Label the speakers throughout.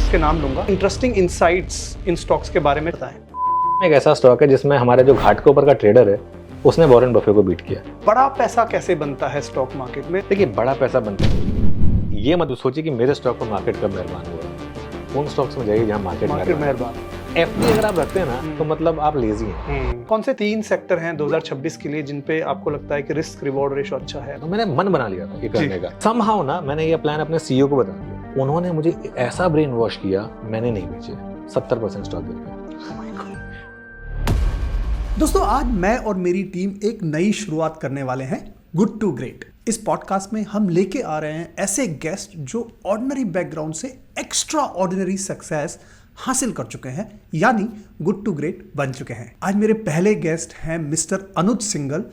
Speaker 1: Stocks के नाम लूंगा, इंटरेस्टिंग इंसाइट्स इन स्टॉक्स के बारे में बताएं।
Speaker 2: एक ऐसा स्टॉक है जिसमें हमारे जो घाट के ऊपर का ट्रेडर है उसने वॉरेन बफे को बीट किया।
Speaker 1: बड़ा पैसा कैसे बनता है स्टॉक मार्केट में?
Speaker 2: देखिए, बड़ा पैसा बनता है, ये मत सोचिए कि मेरे स्टॉक पर मार्केट कब मेहरबान हुआ। उन स्टॉक्स में जाइए जहाँ मार्केट मेहरबान। एफडी अगर आप रखते हैं ना तो मतलब आप लेजी हैं।
Speaker 1: कौन से 3 सेक्टर हैं 2026 के लिए जिन पे आपको लगता है कि रिस्क रिवॉर्ड रेशो अच्छा है?
Speaker 2: तो मैंने मन बना लिया था ये करने का। समहाउ ना मैंने ये प्लान अपने सीईओ को बता दिया, उन्होंने मुझे ऐसा ब्रेन वॉश किया, मैंने नहीं बेचे, 70% स्टॉक गिर गया।
Speaker 3: दोस्तों, आज मैं और मेरी टीम एक नई शुरुआत करने वाले हैं, गुड टू ग्रेट। इस पॉडकास्ट में हम लेके आ रहे हैं ऐसे गेस्ट जो ऑर्डिनरी बैकग्राउंड से एक्स्ट्रा ऑर्डिनरी सक्सेस हासिल कर चुके हैं, यानी गुड टू ग्रेट बन चुके हैं। आज मेरे पहले गेस्ट हैं mister Anuj Singhal,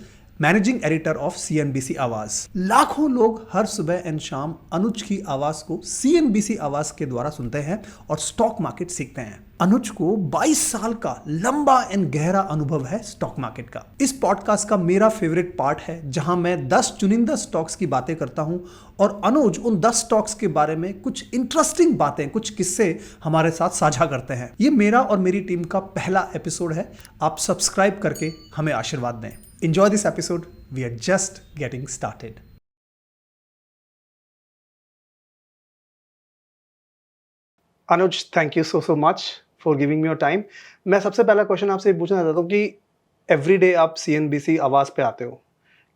Speaker 3: managing editor of CNBC आवाज। लाखों लोग हर सुबह एंड शाम अनुज की आवाज को सीएनबीसी आवाज के द्वारा सुनते हैं और स्टॉक मार्केट सीखते हैं। अनुज को 22 साल का लंबा एंड गहरा अनुभव है स्टॉक मार्केट का। इस पॉडकास्ट का मेरा फेवरेट पार्ट है जहां मैं 10 चुनिंदा स्टॉक्स की बातें करता हूं और अनुज उन 10 स्टॉक्स के बारे में कुछ इंटरेस्टिंग बातें, कुछ किस्से हमारे साथ साझा करते हैं। ये मेरा और मेरी टीम का पहला एपिसोड है। आप सब्सक्राइब करके हमें आशीर्वाद दें। Enjoy this episode. We are just getting started.
Speaker 1: Anuj, thank you so much for giving me your time. मैं सबसे पहला क्वेश्चन आपसे पूछना चाहता हूँ कि एवरीडे आप सीएनबीसी आवाज पे आते हो,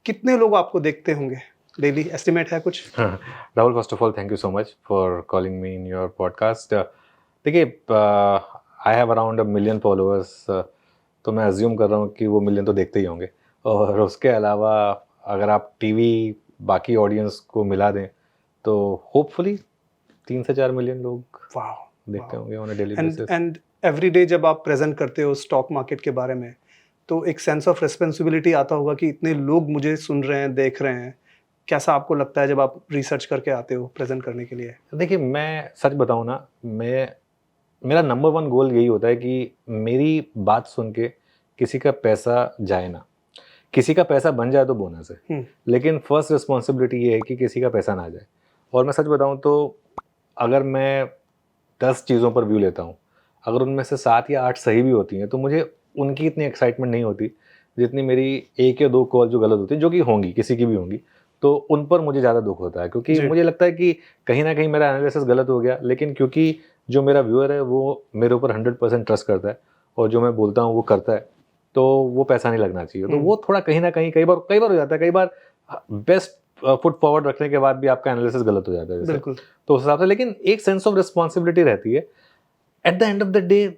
Speaker 1: कितने लोग आपको देखते होंगे? डेली एस्टिमेट है कुछ?
Speaker 2: Rahul, first of all thank you so much for calling me in your podcast. देखिए, I have around 1 million followers, तो मैं अज्यूम कर रहा हूँ कि वो मिलियन तो देखते ही होंगे। और उसके अलावा अगर आप टीवी बाकी ऑडियंस को मिला दें तो होपफुली 3 से 4 मिलियन लोग देखते होंगे on a daily basis.
Speaker 1: And everyday जब आप प्रेजेंट करते हो स्टॉक मार्केट के बारे में तो एक सेंस ऑफ रिस्पॉन्सिबिलिटी आता होगा कि इतने लोग मुझे सुन रहे हैं, देख रहे हैं। कैसा आपको लगता है जब आप रिसर्च करके आते हो प्रेजेंट करने के लिए?
Speaker 2: देखिए, मैं सच बताऊं ना, मेरा नंबर 1 गोल यही होता है कि मेरी बात सुन के किसी का पैसा जाए ना। किसी का पैसा बन जाए तो बोनस है, लेकिन फर्स्ट रिस्पॉन्सिबिलिटी ये है कि किसी का पैसा ना जाए। और मैं सच बताऊं तो अगर मैं 10 चीज़ों पर व्यू लेता हूं, अगर उनमें से 7 या 8 सही भी होती हैं तो मुझे उनकी इतनी एक्साइटमेंट नहीं होती जितनी मेरी 1 या 2 कॉल जो गलत होती है, जो कि होंगी, किसी की भी होंगी, तो उन पर मुझे ज़्यादा दुख होता है। क्योंकि मुझे लगता है कि कहीं ना कहीं मेरा एनालिसिस गलत हो गया, लेकिन क्योंकि जो मेरा व्यूअर है वो मेरे ऊपर 100% ट्रस्ट करता है और जो मैं बोलता हूँ वो करता है, तो वो पैसा नहीं लगना चाहिए। तो वो थोड़ा कहीं ना कहीं कई बार हो जाता है। कई बार बेस्ट फुट फॉरवर्ड रखने के बाद भी आपका एनालिसिस गलत हो जाता है जैसे, तो उस हिसाब से। लेकिन एक सेंस ऑफ रिस्पॉन्सिबिलिटी रहती है at the end of the day.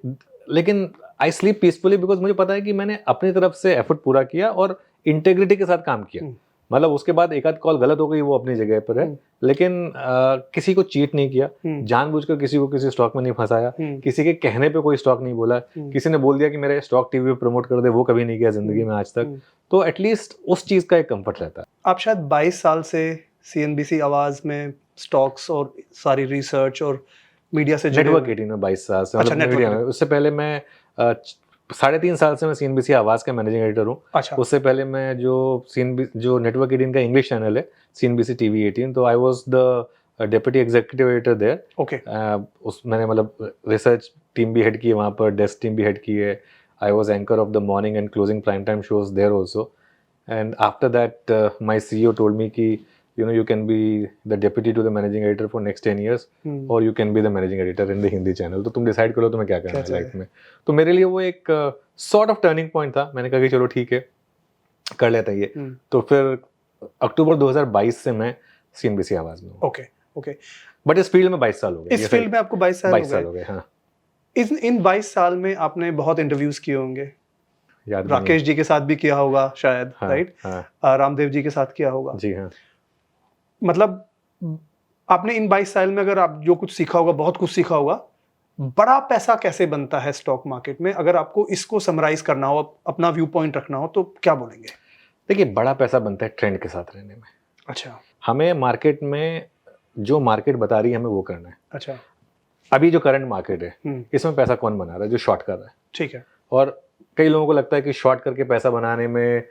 Speaker 2: लेकिन आई स्लीप पीसफुली बिकॉज मुझे पता है कि मैंने अपनी तरफ से एफर्ट पूरा किया और इंटेग्रिटी के साथ काम किया। मतलब उसके बाद एक आध कॉल गलत हो गई, वो अपनी जगह पर है, लेकिन किसी को चीट नहीं किया, जानबूझकर किसी को किसी स्टॉक में नहीं फंसाया, किसी के कहने पे कोई स्टॉक नहीं बोला, किसी ने बोल दिया कि मेरा स्टॉक टीवी पे प्रमोट कर दे, वो कभी नहीं किया जिंदगी में आज तक। तो एटलीस्ट उस चीज का एक कंफर्ट रहता है।
Speaker 1: आप शायद 22 साल से सीएनबीसी आवाज में स्टॉक्स और सारी रिसर्च और मीडिया से जुड़े।
Speaker 2: नेटवर्क 18 में 22 साल से, मतलब मीडिया में। उससे पहले मैं 3.5 साल से मैं सीएनबीसी आवाज का मैनेजिंग एडिटर हूँ।
Speaker 1: अच्छा।
Speaker 2: उससे पहले मैं जो नेटवर्क 18 का इंग्लिश चैनल है, सीएनबीसी टीवी 18, तो I was the deputy executive editor there.
Speaker 1: Okay.
Speaker 2: मैंने मतलब रिसर्च टीम भी हेड की है वहाँ पर, डेस्क टीम भी हेड की है। I was anchor of the morning and closing prime time shows there also. And after that my CEO told me कि you can be the deputy to the managing editor for next 10 years or you can be the managing editor in the Hindi channel। तो तुम decide करो तुम्हें क्या करना है life में। तो मेरे लिए वो एक सॉर्ट ऑफ टर्निंग पॉइंट था। मैंने कहा कि चलो ठीक है, कर लेता ये। तो फिर अक्टूबर 2022 से मैं सीएनबीसी आवाज में हूँ।
Speaker 1: ओके।
Speaker 2: बट इस फील्ड में 22 साल हो गए।
Speaker 1: इस फील्ड में आपको 22 साल
Speaker 2: हो गए। हाँ।
Speaker 1: इन 22 साल में आपने बहुत इंटरव्यूज किए होंगे। राकेश जी के साथ भी किया होगा शायद, राइट? रामदेव जी के साथ किया होगा।
Speaker 2: जी हाँ।
Speaker 1: मतलब आपने इन 22 साल में अगर आप जो कुछ सीखा होगा, बहुत कुछ सीखा होगा। बड़ा पैसा कैसे बनता है स्टॉक मार्केट में, अगर आपको इसको समराइज करना हो, अपना व्यू पॉइंट रखना हो, तो क्या बोलेंगे?
Speaker 2: देखिए, बड़ा पैसा बनता है ट्रेंड के साथ रहने में।
Speaker 1: अच्छा।
Speaker 2: हमें मार्केट में जो मार्केट बता रही है हमें वो करना है।
Speaker 1: अच्छा।
Speaker 2: अभी जो करंट मार्केट है इसमें पैसा कौन बना रहा है? जो शॉर्ट कर रहा है।
Speaker 1: ठीक है।
Speaker 2: और कई लोगों को लगता है कि शॉर्ट करके पैसा बनाने में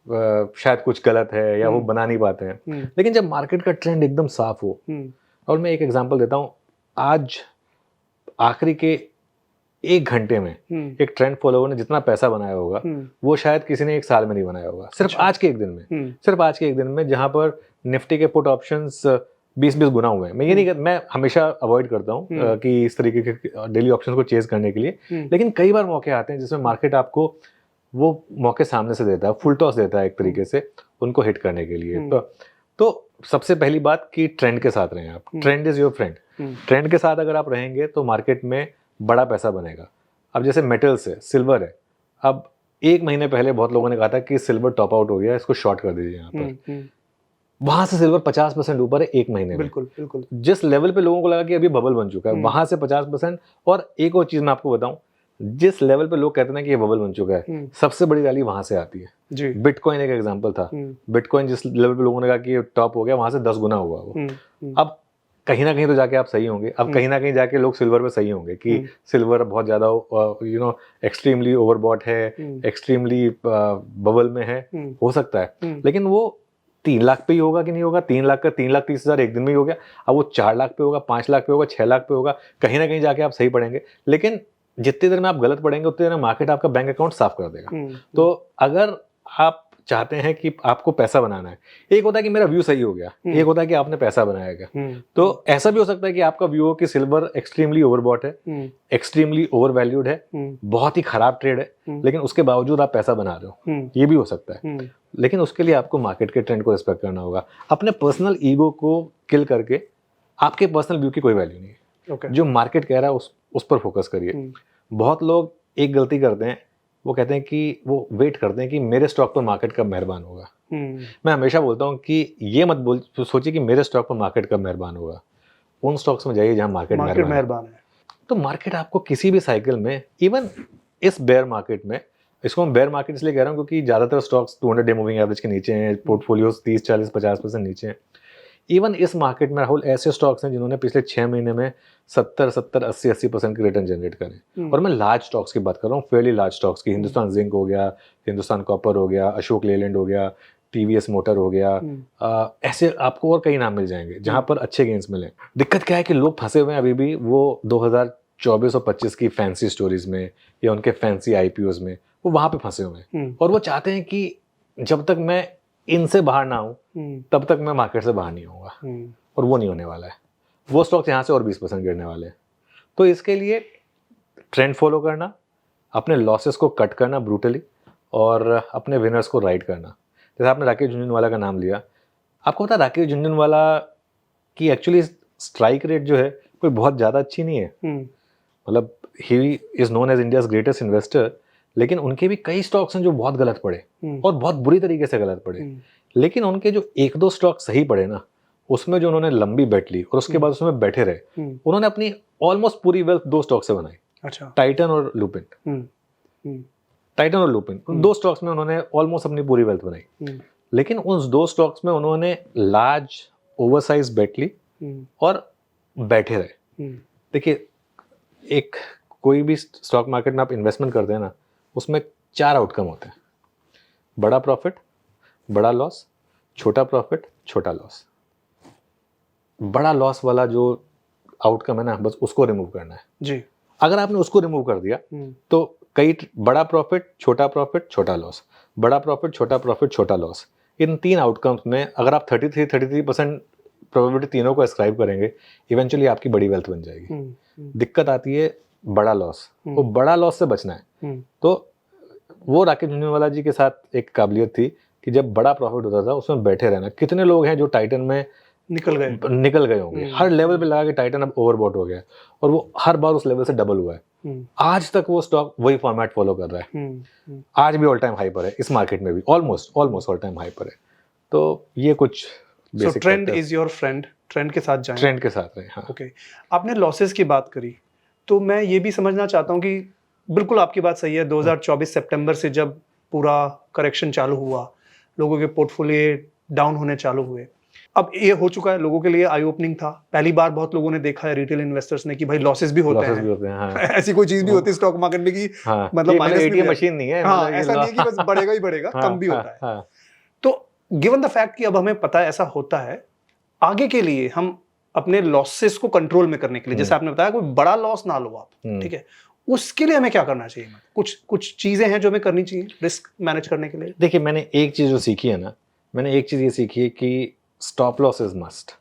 Speaker 2: शायद कुछ गलत है या वो बना नहीं पाते हैं। लेकिन जब मार्केट का ट्रेंड एकदम साफ हो, और मैं एक एग्जांपल देता हूँ। आज आखिरी के 1 घंटे में एक ट्रेंड फॉलोवर ने जितना पैसा बनाया होगा वो शायद किसी ने 1 साल में नहीं बनाया होगा, सिर्फ आज के एक दिन में, सिर्फ आज के एक दिन में, जहां पर निफ्टी के पुट ऑप्शंस 20-20 गुना हुए हैं। मैं ये नहीं, मैं हमेशा अवॉइड करता हूँ कि इस तरीके के डेली ऑप्शंस को चेज करने के लिए, लेकिन कई बार मौके आते हैं जिसमें मार्केट आपको वो मौके सामने से देता है, फुल टॉस देता है एक तरीके से उनको हिट करने के लिए। तो सबसे पहली बात कि ट्रेंड के साथ रहें आप, trend is your friend. Trend के साथ अगर आप रहेंगे तो मार्केट में बड़ा पैसा बनेगा। अब जैसे मेटल्स है, सिल्वर है, अब 1 महीने पहले बहुत लोगों ने कहा था कि सिल्वर टॉप आउट हो गया, इसको शॉर्ट कर दीजिए यहाँ पर। वहां से सिल्वर 50% ऊपर है 1 महीने में।
Speaker 1: बिल्कुल बिल्कुल।
Speaker 2: जिस लेवल पे लोगों को लगा कि अभी बबल बन चुका है, वहां से 50%। और एक और चीज मैं आपको बताऊं, जिस लेवल पे लोग कहते हैं कि ये बबल बन चुका है, सबसे बड़ी रैली वहां से आती है
Speaker 1: जी।
Speaker 2: बिटकॉइन एक एग्जांपल था। बिटकॉइन जिस लेवल पे लोगों ने कहा कि ये टॉप हो गया, वहां से 10 गुना हुआ वो। अब कहीं ना कहीं तो जाके आप सही होंगे, अब कहीं ना कहीं जाके लोग सिल्वर पे सही होंगे कि सिल्वर बहुत ज्यादा एक्सट्रीमली ओवरबॉट है, एक्सट्रीमली बबल में है, हो सकता है। लेकिन वो 3 लाख पे ही होगा कि नहीं होगा, 3 लाख का 3,30,000 एक दिन में ही हो गया। अब वो 4 लाख पे होगा, 5 लाख पे होगा, 6 लाख पे होगा, कहीं ना कहीं जाके आप सही पड़ेंगे। लेकिन जितनी देर में आप गलत पड़ेंगे उतनी देर में मार्केट आपका बैंक अकाउंट साफ कर देगा। तो अगर आप चाहते हैं कि आपको पैसा बनाना है, एक होता है कि मेरा व्यू सही हो गया, एक होता है कि आपने पैसा बनाया। तो ऐसा भी हो सकता है कि आपका व्यू हो कि सिल्वर एक्सट्रीमली ओवरबॉट है, एक्सट्रीमली ओवर वैल्यूड है, बहुत ही खराब ट्रेड है, लेकिन उसके बावजूद आप पैसा बना रहे हो, ये भी हो सकता है। लेकिन उसके लिए आपको मार्केट के ट्रेंड को रिस्पेक्ट करना होगा। अपने पर्सनल ईगो को किल करके आपके पर्सनल व्यू की कोई वैल्यू नहीं है। जो मार्केट कह रहा है उस पर फोकस करिए। बहुत लोग एक गलती करते हैं, वो कहते हैं कि वो वेट करते हैं कि मेरे स्टॉक पर मार्केट कब मेहरबान होगा। मैं हमेशा बोलता हूँ कि ये मत सोचिए कि मेरे स्टॉक पर मार्केट कब मेहरबान होगा। उन स्टॉक्स में जाइए जहां मार्केट मेहरबान है। तो मार्केट आपको किसी भी साइकिल में, इवन इस बेयर मार्केट में, इसको मैं बेयर मार्केट इसलिए कह रहा हूँ क्योंकि ज्यादातर स्टॉक्स 200 डे मूविंग एवरेज के नीचे हैं, पोर्टफोलियोज 30, 40, 50% नीचे हैं। इवन इस मार्केट में राहुल ऐसे स्टॉक्स हैं जिन्होंने पिछले 6 महीने में 70, 80% के रिटर्न जनरेट करे। और मैं लार्ज स्टॉक्स की बात कर रहा हूँ, फेयरली लार्ज स्टॉक्स की। हिंदुस्तान जिंक हो गया, हिंदुस्तान कॉपर हो गया, अशोक लेलैंड हो गया, टीवीएस मोटर हो गया, ऐसे आपको और कई नाम मिल जाएंगे जहां पर अच्छे गेंस मिले। दिक्कत क्या है कि लोग फंसे हुए हैं अभी भी वो 2024 और 25 की फैंसी स्टोरीज में या उनके फैंसी आईपीओज में, वो वहां पे फंसे हुए हैं। और वो चाहते हैं कि जब तक मैं इनसे बाहर ना आऊं तब तक मैं मार्केट से बाहर नहीं आऊंगा, और वो नहीं होने वाला है। वो स्टॉक्स यहाँ से और 20% गिरने वाले हैं। तो इसके लिए ट्रेंड फॉलो करना, अपने लॉसेस को कट करना ब्रूटली, और अपने विनर्स को राइड करना। जैसे आपने राकेश झुनझुनवाला का नाम लिया, आपको पता है राकेश झुनझुनवाला की एक्चुअली स्ट्राइक रेट जो है कोई बहुत ज़्यादा अच्छी नहीं है। मतलब he is known as India's greatest investor, लेकिन उनके भी कई स्टॉक्स हैं जो बहुत गलत पड़े और बहुत बुरी तरीके से गलत पड़े। लेकिन उनके जो 1-2 स्टॉक सही पड़े ना, उसमें जो उन्होंने लंबी बेट ली और उसके बाद उसमें बैठे रहे, उन्होंने अपनी ऑलमोस्ट पूरी वेल्थ 2 स्टॉक से बनाई।
Speaker 1: अच्छा।
Speaker 2: टाइटन और लुपिन। टाइटन और लुपिन, उन 2 स्टॉक्स में उन्होंने ऑलमोस्ट अपनी पूरी वेल्थ बनाई। लेकिन उन 2 स्टॉक्स में उन्होंने लार्ज ओवरसाइज बेट ली और बैठे रहे। देखिए, एक कोई भी स्टॉक मार्केट में आप इन्वेस्टमेंट करते हैं ना, उसमें 4 आउटकम होते हैं: बड़ा प्रॉफिट, बड़ा लॉस, छोटा प्रॉफिट, छोटा लॉस। बड़ा लॉस वाला जो आउटकम है ना, बस उसको रिमूव करना है
Speaker 1: जी।
Speaker 2: अगर आपने उसको रिमूव कर दिया तो कई बड़ा प्रॉफिट, छोटा प्रॉफिट, छोटा लॉस, बड़ा प्रॉफिट, छोटा प्रॉफिट, छोटा लॉस, इन 3 आउटकम्स में अगर आप 33% प्रोबेबिलिटी तीनों को एस्क्राइब करेंगे, इवेंचुअली आपकी बड़ी वेल्थ बन जाएगी। दिक्कत आती है बड़ा लॉस, वो बड़ा लॉस से बचना है। तो वो राकेश झुनझुनवाला जी के साथ एक काबिलियत थी कि जब बड़ा प्रॉफिट होता था उसमें बैठे रहना। कितने लोग हैं जो टाइटन में निकल गए होंगे, हर लेवल पे लगा कि टाइटन अब ओवरबॉट हो गया और वो हर बार उस लेवल से डबल हुआ है। आज तक वो स्टॉक वही फॉर्मेट फॉलो कर रहा है, आज भी ऑल टाइम हाई पर है, इस मार्केट में भी ऑलमोस्ट ऑल टाइम हाई पर है। तो ये कुछ
Speaker 1: basic trend is your friend, trend के साथ जाएं,
Speaker 2: ट्रेंड के साथ रहे। हाँ,
Speaker 1: ओके। आपने लॉसेस की बात करी, तो मैं ये भी समझना चाहता हूँ कि बिल्कुल आपकी बात सही है। 2024 सितंबर से जब पूरा करेक्शन चालू हुआ, लोगों के पोर्टफोलियो डाउन होने चालू हुए। अब ये हो चुका है, लोगों के लिए आई ओपनिंग था। पहली बार बहुत लोगों ने देखा है, रिटेल इन्वेस्टर्स ने, कि भाई लॉसेस भी होते हैं।
Speaker 2: हाँ।
Speaker 1: ऐसी कोई चीज भी होती है स्टॉक मार्केट में कि
Speaker 2: हाँ,
Speaker 1: मतलब माइनस
Speaker 2: एटीएम मशीन नहीं है।
Speaker 1: हाँ, ऐसा नहीं है कि बस बढ़ेगा ही बढ़ेगा, कम भी होता है। तो गिवन द फैक्ट कि अब हमें पता है ऐसा होता है, आगे के लिए हम अपने लॉसेस को कंट्रोल में करने के लिए, जैसे आपने बताया कोई बड़ा लॉस ना लो आप, ठीक है, उसके लिए हमें क्या करना चाहिए? कुछ चीजें हैं जो हमें करनी चाहिए रिस्क मैनेज करने के लिए?
Speaker 2: देखिए, मैंने एक चीज़ जो सीखी है ना, मैंने एक चीज़ ये सीखी है कि स्टॉप लॉस इज मस्ट।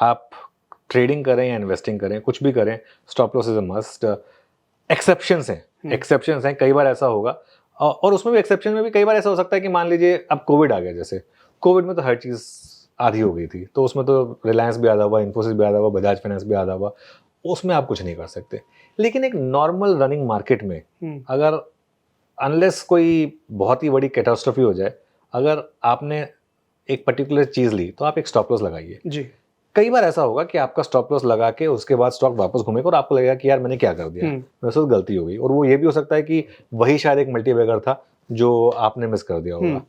Speaker 2: आप ट्रेडिंग करें या इन्वेस्टिंग करें, कुछ भी करें, stop loss is a must. Exceptions हैं, कई बार ऐसा होगा, और उसमें भी एक्सेप्शन में भी कई बार ऐसा हो सकता है कि मान लीजिए अब कोविड आ गया, जैसे कोविड में तो हर चीज़ आधी हो गई थी, तो उसमें तो रिलायंस भी आधा हुआ, इन्फोसिस भी आधा हुआ, बजाज फाइनेंस भी आधा हुआ, उसमें आप कुछ नहीं कर सकते। लेकिन एक नॉर्मल रनिंग मार्केट में अगर अनलेस कोई बहुत ही बड़ी कैटास्ट्रोफी हो जाए, अगर आपने एक पर्टिकुलर चीज़ ली तो आप एक स्टॉप लॉस लगाइए
Speaker 1: जी।
Speaker 2: कई बार ऐसा होगा कि आपका स्टॉप लॉस लगा के उसके बाद स्टॉक वापस घूमेगा और आपको लगेगा कि यार मैंने क्या कर दिया, मेरे से गलती हो गई, और वो ये भी हो सकता है कि वही शायद एक मल्टीबैगर था जो आपने मिस कर दिया होगा,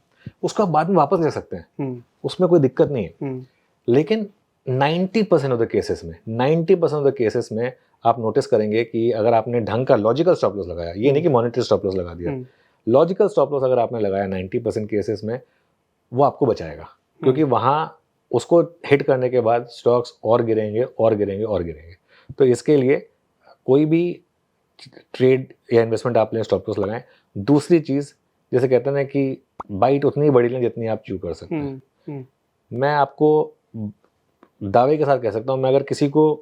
Speaker 2: उसको आप बाद में वापस ले सकते हैं, उसमें कोई दिक्कत नहीं है। लेकिन 90% ऑफ द केसेस में 90% ऑफ द केसेस में आप नोटिस करेंगे कि अगर आपने ढंग का लॉजिकल स्टॉप लॉस लगाया, ये नहीं कि मॉनेटरी स्टॉप लॉस लगा दिया, लॉजिकल स्टॉप लॉस अगर आपने लगाया 90% केसेस में, वो आपको बचाएगा, क्योंकि वहाँ उसको हिट करने के बाद स्टॉक्स और गिरेंगे और गिरेंगे और गिरेंगे। तो इसके लिए कोई भी ट्रेड या इन्वेस्टमेंट आप लें, स्टॉप लॉस लगाएं। दूसरी चीज़, जैसे कहते हैं ना कि बाइट उतनी बड़ी लें जितनी आप च्यू कर सकते हैं। मैं आपको दावे के साथ कह सकता हूँ, मैं अगर किसी को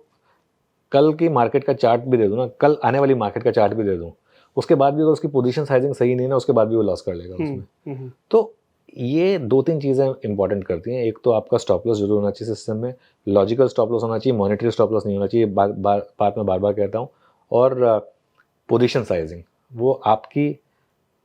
Speaker 2: कल की मार्केट का चार्ट भी दे दूँ ना, कल आने वाली मार्केट का चार्ट भी दे दूँ, उसके बाद भी अगर उसकी पोजीशन साइजिंग सही नहीं ना, उसके बाद भी वो लॉस कर लेगा उसमें। तो ये 2-3 चीज़ें इंपॉर्टेंट करती हैं। एक तो आपका स्टॉप लॉस जरूर होना चाहिए सिस्टम में, लॉजिकल स्टॉप लॉस होना चाहिए, मॉनेटरी स्टॉप लॉस नहीं होना चाहिए, बात मैं बार बार कहता हूँ। और पोजीशन साइजिंग वो आपकी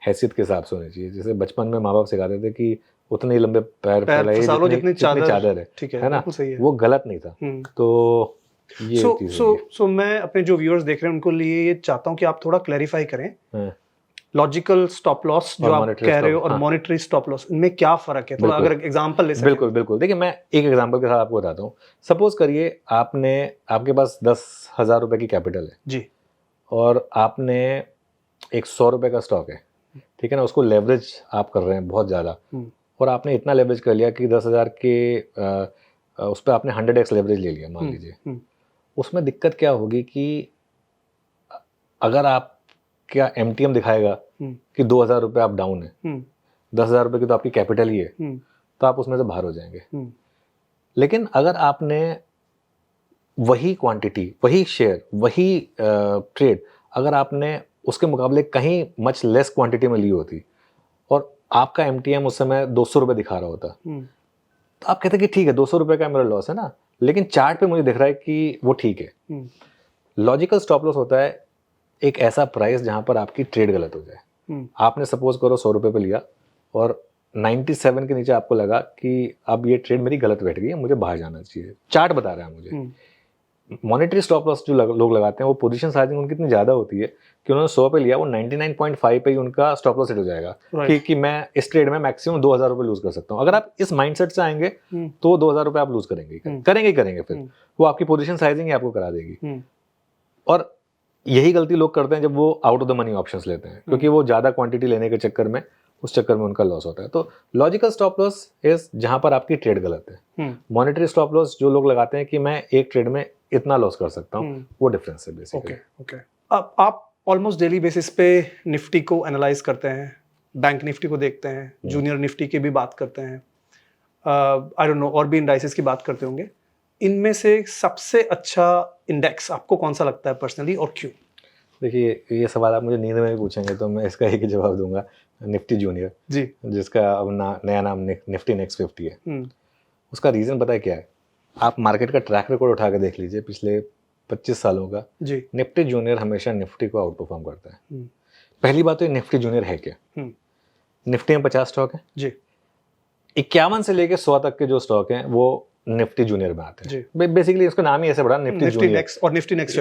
Speaker 2: हैसियत के हिसाब से होनी चाहिए। जैसे बचपन में माँ बाप सिखाते थे कि उतने लंबे पैर फैलाइए जितनी चादर है,
Speaker 1: ठीक
Speaker 2: है ना, वो गलत नहीं था। तो ये
Speaker 1: सो मैं अपने जो व्यूअर्स देख रहे हैं उनको लिए ये चाहता हूँ कि आप थोड़ा क्लैरिफाई करें लॉजिकल स्टॉप लॉस जो आप कह रहे हो और मॉनेटरी स्टॉप लॉस, इनमें क्या फर्क है? थोड़ा अगर एग्जांपल ले सकें।
Speaker 2: बिल्कुल। देखिए, मैं एक एग्जांपल के साथ आपको बताता हूँ। सपोज करिए आपके पास 10,000 रुपए की कैपिटल है
Speaker 1: जी, और
Speaker 2: आपने एक 100 रुपए का स्टॉक है, ठीक है ना, उसको लेवरेज आप कर रहे हैं बहुत ज़्यादा, और आपने इतना लेवरेज कर लिया कि 10,000 के उस पर आपने 100x लेवरेज ले लिया मान लीजिए। उसमें दिक्कत क्या होगी कि अगर आप क्या MTM दिखाएगा कि 2,000 रुपये आप डाउन है, 10,000 रुपये की तो आपकी कैपिटल ही है, तो आप उसमें से बाहर हो जाएंगे। लेकिन अगर आपने वही क्वांटिटी, वही शेयर, वही ट्रेड अगर आपने उसके मुकाबले कहीं मच लेस क्वांटिटी में ली होती और आपका MTM उस समय 200 रुपये दिखा रहा होता, तो आप कहते कि ठीक है 200 रुपये का मेरा लॉस है ना, लेकिन चार्ट पे मुझे दिख रहा है कि वो ठीक है। लॉजिकल स्टॉप लॉस होता है एक ऐसा प्राइस जहां पर आपकी ट्रेड गलत हो जाए। आपने सपोज करो 100 रुपये पे लिया और 97 के नीचे आपको लगा कि अब ये ट्रेड मेरी गलत बैठ गई है, मुझे बाहर जाना चाहिए, चार्ट बता रहा है मुझे। मॉनेटरी स्टॉप लॉस जो लोग लगाते हैं वो पोजीशन साइजिंग उनकी इतनी ज़्यादा होती है कि उन्होंने 100 पे लिया, वो 99.5 पे ही उनका स्टॉप लॉस सेट हो जाएगा कि मैं इस ट्रेड में मैक्सिमम 2,000 रुपये लूज कर सकता हूँ। अगर आप इस माइंडसेट से आएंगे तो 2,000 रुपये आप लूज करेंगे, फिर वो आपकी पोजीशन साइजिंग ही आपको करा देगी। और यही गलती लोग करते हैं जब वो out of the money options लेते हैं, क्योंकि वो ज़्यादा क्वांटिटी लेने के चक्कर में उनका लॉस होता है। तो लॉजिकल स्टॉप लॉस इज जहां पर आपकी ट्रेड गलत है। मॉनेटरी स्टॉप लॉस जो लोग लगाते हैं कि मैं एक ट्रेड में इतना लॉस कर सकता हूँ, वो डिफरेंस है बेसिकली।
Speaker 1: ओके। आप ऑलमोस्ट डेली बेसिस पे निफ्टी को एनालाइज करते हैं, बैंक निफ्टी को देखते हैं, जूनियर निफ्टी की भी बात करते हैं, आई डोंट नो और भी इंडाइसेस की बात करते होंगे। इनमें से सबसे अच्छा इंडेक्स आपको कौन सा लगता है पर्सनली और क्यों?
Speaker 2: देखिए, ये सवाल आप मुझे नींद में भी पूछेंगे तो मैं इसका एक ही जवाब दूंगा, निफ्टी जूनियर
Speaker 1: जी,
Speaker 2: जिसका अब नया नाम निफ्टी नेक्स्ट 50 है। उसका रीज़न पता है क्या है? आप मार्केट का ट्रैक रिकॉर्ड उठा के देख लीजिए पिछले 25 सालों का जी। निफ्टी जूनियर हमेशा निफ्टी को आउट परफॉर्म करता है। पहली बात तो निफ्टी जूनियर है क्या? निफ्टी में 50 स्टॉक है जी, 51 से लेके 100 तक के जो स्टॉक हैं वो निफ्टी जूनियर में आते हैं। बेसिकली उसका नाम ही ऐसे बड़ा निफ्टी जूनियर
Speaker 1: नेक्स्ट और निफ्टी नेक्स्ट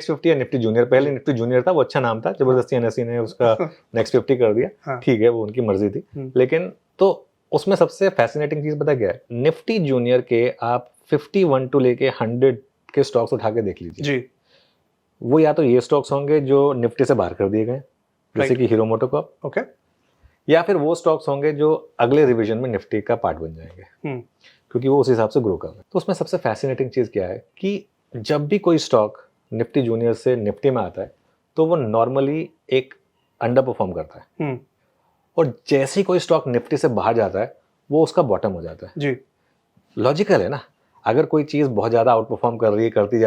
Speaker 2: 50 या निफ्टी जूनियर। पहले निफ्टी जूनियर था, वो अच्छा नाम था, जबरदस्ती NSE ने उसका नेक्स्ट 50 कर दिया। ठीक है, वो उनकी मर्जी थी। लेकिन तो उसमें सबसे फैसिनेटिंग चीज पता क्या है? निफ्टी जूनियर के आप 51 टू लेके 100 के स्टॉक्स उठा के देख लीजिए जी, वो या तो ये स्टॉक्स होंगे जो निफ्टी से बाहर कर दिए गए, जैसे कि हीरो मोटोकॉर्प, ओके, या फिर वो स्टॉक्स होंगे जो अगले रिवीजन में निफ्टी का पार्ट बन जाएंगे। क्योंकि वो उस हिसाब से ग्रो कर रहे हैं। तो उसमें सबसे फैसिनेटिंग चीज़ क्या है कि जब भी कोई स्टॉक निफ्टी जूनियर से निफ्टी में आता है तो वो नॉर्मली एक अंडर परफॉर्म करता है, और जैसे ही कोई स्टॉक निफ्टी से बाहर जाता है वो उसका बॉटम हो जाता है
Speaker 1: जी।
Speaker 2: लॉजिकल है ना। अगर कोई चीज़ बहुत ज़्यादा आउट परफॉर्म कर रही है, करती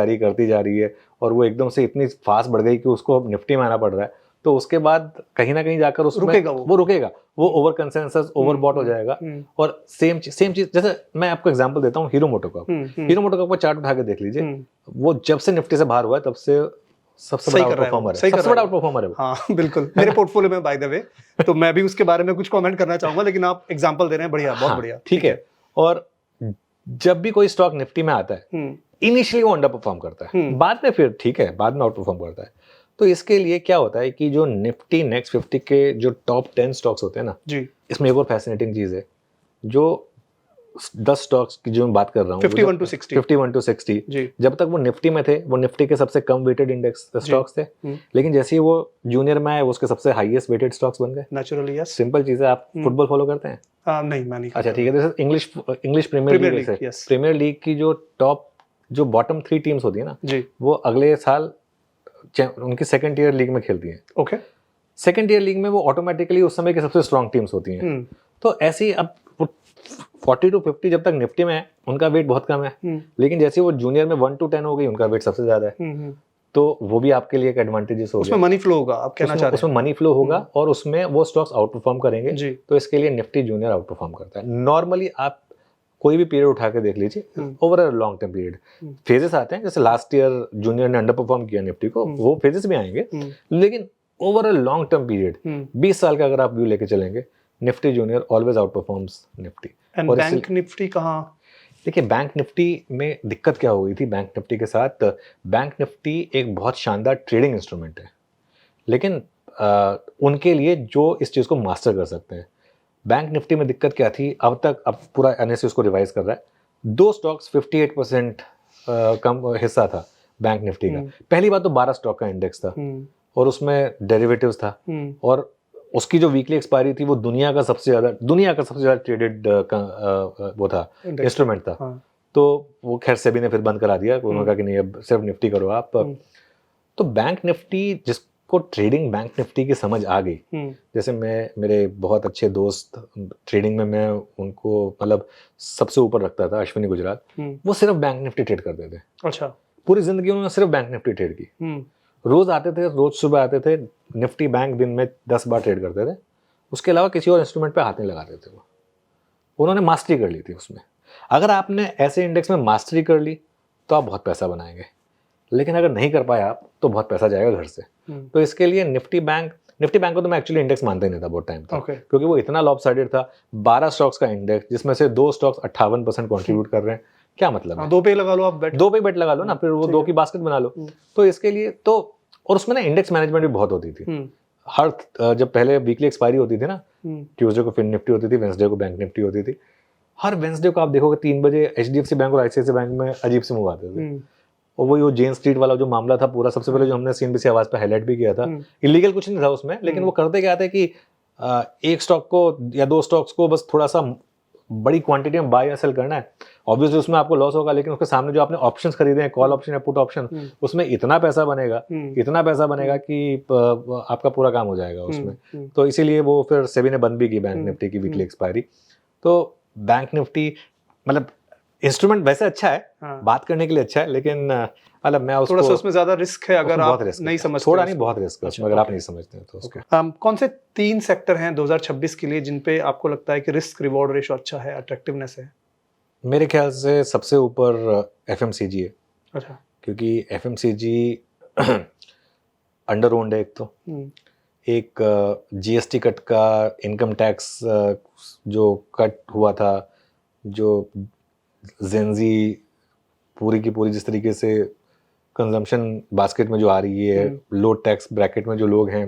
Speaker 2: जा रही है और वो एकदम से इतनी फास्ट बढ़ गई कि उसको अब निफ्टी में आना पड़ रहा है, तो उसके बाद कहीं ना कहीं जाकर उसमें रुकेगा, वो ओवर कंसेंसस ओवर बॉट हो जाएगा। और सेम चीज जैसे मैं आपको एग्जांपल देता हूँ हीरो मोटोकॉर्प। हीरो मोटोकॉर्प का चार्ट उठा के देख लीजिए, वो जब से निफ्टी से बाहर हुआ है तब से सबसे बड़ा आउट परफॉर्मर है, सबसे बड़ा आउट परफॉर्मर है वो।
Speaker 1: हाँ बिल्कुल, मेरे पोर्टफोलियो में बाय द वे, तो मैं भी उसके बारे में कुछ कमेंट करना चाहूंगा, लेकिन आप एग्जांपल दे रहे हैं, बढ़िया, बहुत बढ़िया।
Speaker 2: ठीक है। और जब भी कोई स्टॉक निफ्टी में आता है इनिशियली वो अंडर परफॉर्म करता है, बाद में फिर ठीक है, बाद में आउट परफॉर्म करता है। तो इसके लिए क्या होता है कि जो निफ्टी नेक्स्ट 50 के जो टॉप 10 स्टॉक्स होते हैं ना
Speaker 1: जी,
Speaker 2: इसमें एक और फैसिनेटिंग चीज है, जो 10 स्टॉक्स की जो मैं बात कर रहा हूँ
Speaker 1: 51 to 60
Speaker 2: 51 to 60
Speaker 1: जी,
Speaker 2: जब तक वो निफ्टी में थे वो निफ्टी के सबसे कम वेटेड इंडेक्स स्टॉक्स थे, लेकिन जैसे ही वो जूनियर में आए वो उसके सबसे हाईएस्ट वेटेड स्टॉक्स बन गए।
Speaker 1: Naturally yes.
Speaker 2: सिंपल चीज है, आप फुटबॉल फॉलो करते हैं?
Speaker 1: नहीं, मैं नहीं।
Speaker 2: अच्छा ठीक है, जैसे इंग्लिश प्रीमियर लीग है, प्रीमियर लीग की जो टॉप जो बॉटम 3 टीम्स होती है ना
Speaker 1: जी,
Speaker 2: वो अगले साल उनकी सेकंड ईयर लीग में खेलती हैं।
Speaker 1: ओके।
Speaker 2: सेकंड ईयर लीग में वो ऑटोमेटिकली उस समय की सबसे स्ट्रॉन्ग टीम्स होती हैं। तो ऐसे ही अब 40 to 50 जब तक निफ्टी में है उनका वेट बहुत कम है, लेकिन जैसे वो जूनियर में 1 to 10 हो गई उनका वेट सबसे ज्यादा है। तो वो भी आपके लिए एक एडवांटेजेस होगा,
Speaker 1: उसमें मनी फ्लो होगा, आप कहना चाह रहे हैं?
Speaker 2: उसमें मनी फ्लो होगा और उसमें वो स्टॉक्स आउट परफॉर्म करेंगे
Speaker 1: जी।
Speaker 2: तो इसके लिए निफ्टी जूनियर आउट परफॉर्म करता है। नॉर्मली आप कोई भी पीरियड उठा के देख लीजिए, over a long term period phases आते हैं, जैसे लास्ट ईयर जूनियर ने अंडर परफॉर्म किया निफ्टी को, वो फेजेस भी आएंगे, लेकिन over a long term period 20 साल का अगर आप व्यू लेके चलेंगे Nifty junior always out performs Nifty.
Speaker 1: And bank Nifty कहाँ?
Speaker 2: देखिए बैंक निफ्टी में दिक्कत क्या हो गई थी, बैंक निफ्टी के साथ, बैंक निफ्टी एक बहुत शानदार ट्रेडिंग इंस्ट्रूमेंट है, लेकिन उनके लिए जो इस चीज़ को मास्टर कर सकते हैं। बैंक निफ्टी में दिक्कत क्या थी, अब पूरा एनएससी उसको रिवाइज कर रहा है, 2 स्टॉक्स 58% कम हिस्सा था बैंक निफ्टी का। पहली बात तो 12 स्टॉक का इंडेक्स था और उसमें डेरिवेटिव्स था, और उसकी जो वीकली एक्सपायरी थी वो दुनिया का सबसे ज्यादा ट्रेडेड वो था, इंस्ट्रूमेंट था। तो वो खैर सेबी ने फिर बंद करा दिया, उन्होंने कहा कि नहीं अब सिर्फ निफ्टी करो आप। तो बैंक निफ्टी जिसको ट्रेडिंग बैंक निफ्टी की समझ आ गई, जैसे मेरे बहुत अच्छे दोस्त ट्रेडिंग में मैं उनको मतलब सबसे ऊपर रखता था, अश्विनी गुजरात, वो सिर्फ बैंक निफ्टी ट्रेड करते थे।
Speaker 1: अच्छा।
Speaker 2: पूरी जिंदगी उन्होंने सिर्फ बैंक निफ्टी ट्रेड की। रोज आते थे, रोज सुबह आते थे, निफ्टी बैंक दिन में 10 बार ट्रेड करते थे, उसके अलावा किसी और इंस्ट्रूमेंट पे हाथ नहीं लगाते थे। वो उन्होंने मास्टरी कर ली थी उसमें। अगर आपने ऐसे इंडेक्स में मास्टरी कर ली तो आप बहुत पैसा बनाएंगे, लेकिन अगर नहीं कर पाए आप तो बहुत पैसा जाएगा घर से। तो इसके लिए निफ्टी बैंक को तो मैं एक्चुअली इंडेक्स मानता ही नहीं था बहुत टाइम तक, क्योंकि वो इतना लॉपसाइडेड था। 12 स्टॉक्स का इंडेक्स जिसमें से 2 स्टॉक्स 58% कॉन्ट्रीब्यूट कर रहे हैं, क्या मतलब है?
Speaker 1: 2 पे लगा लो आप बेट,
Speaker 2: 2 पे बेट लगा लो ना, फिर वो 2 की बास्केट बना लो। तो इसके लिए तो, और उसमें ना इंडेक्स मैनेजमेंट भी बहुत होती थी। हर जब पहले वीकली एक्सपायरी होती थी ना, ट्यूसडे को फिर निफ्टी होती थी, वेंसडे को बैंक निफ्टी होती थी। हर वेंसडे को आप देखोगे 3 बजे एचडीएफसी बैंक और आईसीआईसीआई बैंक में अजीब से मूव आते थे। और वो जेन स्ट्रीट वाला जो मामला था पूरा, सबसे पहले जो हमने सीएनबीसी आवाज पे हाईलाइट भी किया था, इलीगल कुछ नहीं था उसमें, लेकिन वो करते क्या थे कि एक स्टॉक को या 2 स्टॉक्स को बस थोड़ा सा बड़ी क्वांटिटी में बाय या सेल करना है। ऑब्वियसली उसमें आपको लॉस होगा, लेकिन उसके सामने जो आपने ऑप्शंस खरीदे हैं, कॉल ऑप्शन या पुट ऑप्शन, उसमें इतना पैसा बनेगा कि आपका पूरा काम हो जाएगा उसमें। तो इसीलिए वो फिर सेबी ने बंद भी की बैंक निफ्टी की वीकली एक्सपायरी। तो बैंक निफ्टी मतलब इंस्ट्रूमेंट वैसे अच्छा है, बात करने के लिए अच्छा है, लेकिन मतलब मैं उसको
Speaker 1: थोड़ा सा उसमें ज्यादा रिस्क है अगर आप नहीं समझते।
Speaker 2: थोड़ा नहीं, बहुत रिस्क है उसमें अगर आप नहीं समझते हैं तो उसको।
Speaker 1: कौन से 3 सेक्टर हैं 2026 के लिए जिन पे आपको लगता है कि रिस्क रिवॉर्ड रेशो अच्छा है, अट्रैक्टिवनेस है?
Speaker 2: मेरे ख्याल से सबसे ऊपर एफएमसीजी है।
Speaker 1: अच्छा।
Speaker 2: क्योंकि एफएमसीजी अंडर ओन्ड है एक तो, एक जीएसटी कट का इनकम टैक्स जो कट हुआ था, जो जेनजी पूरी की पूरी जिस तरीके से कंजम्पशन बास्केट में जो आ रही है, लो टैक्स ब्रैकेट में जो लोग हैं,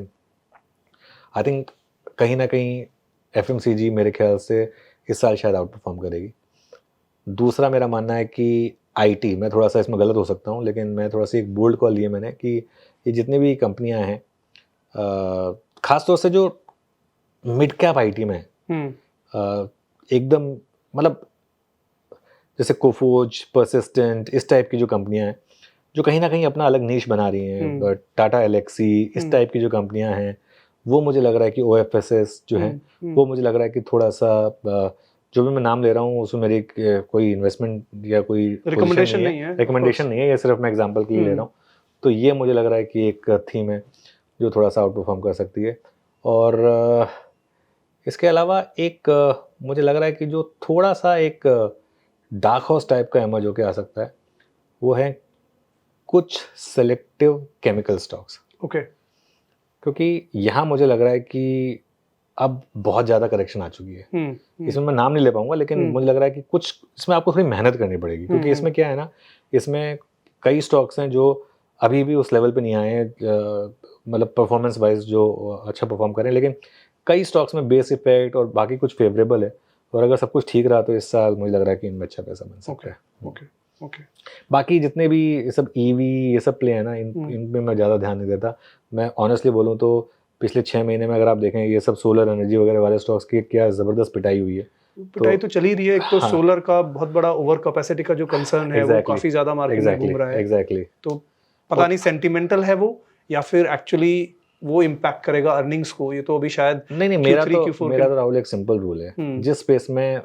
Speaker 2: आई थिंक कहीं ना कहीं एफएमसीजी मेरे ख्याल से इस साल शायद आउट परफॉर्म करेगी। दूसरा मेरा मानना है कि आईटी, मैं थोड़ा सा इसमें गलत हो सकता हूँ, लेकिन मैं थोड़ा सा एक बोल्ड कॉल लिया मैंने कि ये जितनी भी कंपनियां हैं, खासतौर से जो मिड कैप आईटी में एकदम मतलब जैसे कोफोज, परसिस्टेंट, इस टाइप की जो कंपनियां हैं जो कहीं ना कहीं अपना अलग नीश बना रही हैं, टाटा एलेक्सी, इस टाइप की जो कंपनियां हैं, वो मुझे लग रहा है कि OFSS जो है वो मुझे लग रहा है कि थोड़ा सा जो भी मैं नाम ले रहा हूँ उसमें मेरी कोई इन्वेस्टमेंट या कोई
Speaker 1: रिकमेंडेशन नहीं है,
Speaker 2: रिकमेंडेशन नहीं है, ये सिर्फ मैं एग्जांपल के लिए ले रहा हूँ। तो ये मुझे लग रहा है कि एक थीम है जो थोड़ा सा आउट परफॉर्म कर सकती है। और इसके अलावा एक मुझे लग रहा है कि जो थोड़ा सा एक डार्क हॉर्स टाइप का इमर्ज होके आ सकता है वो है कुछ सेलेक्टिव केमिकल स्टॉक्स।
Speaker 1: ओके।
Speaker 2: क्योंकि यहाँ मुझे लग रहा है कि अब बहुत ज़्यादा करेक्शन आ चुकी है। इसमें मैं नाम नहीं ले पाऊंगा, लेकिन मुझे लग रहा है कि कुछ इसमें आपको थोड़ी मेहनत करनी पड़ेगी, क्योंकि इसमें क्या है ना, इसमें कई स्टॉक्स हैं जो अभी भी उस लेवल पे नहीं आए हैं, मतलब परफॉर्मेंस वाइज जो अच्छा परफॉर्म करें, लेकिन कई स्टॉक्स में बेस इफेक्ट और बाकी कुछ फेवरेबल है, और अगर सब कुछ ठीक रहा तो इस साल मुझे लग रहा है कि इनमें अच्छा पैसा बन सकता है।
Speaker 1: Okay okay.
Speaker 2: बाकी जितने भी ये सब ईवी ये सब प्ले है ना, इनमें मैं ज़्यादा ध्यान नहीं देता। मैं ऑनेस्टली बोलूँ तो पिछले 6 महीने में अगर आप देखें ये सब सोलर एनर्जी वगैरह वाले स्टॉक्स की क्या ज़बरदस्त पिटाई हुई है।
Speaker 1: पिटाई तो चली रही है। एक तो
Speaker 2: हाँ,
Speaker 1: सोलर का बहुत बड़ा ओवर कैपेसिटी का जो कंसर्न है वो काफी ज्यादा मार्केट में घूम रहा है।
Speaker 2: एग्जैक्टली।
Speaker 1: तो पता नहीं सेंटिमेंटल है वो या फिर एक्चुअली वो इम्पैक्ट करेगा अर्निंग्स को, ये तो अभी शायद
Speaker 2: नहीं मेरा तो राहुल एक सिंपल रूल है, जिस स्पेस में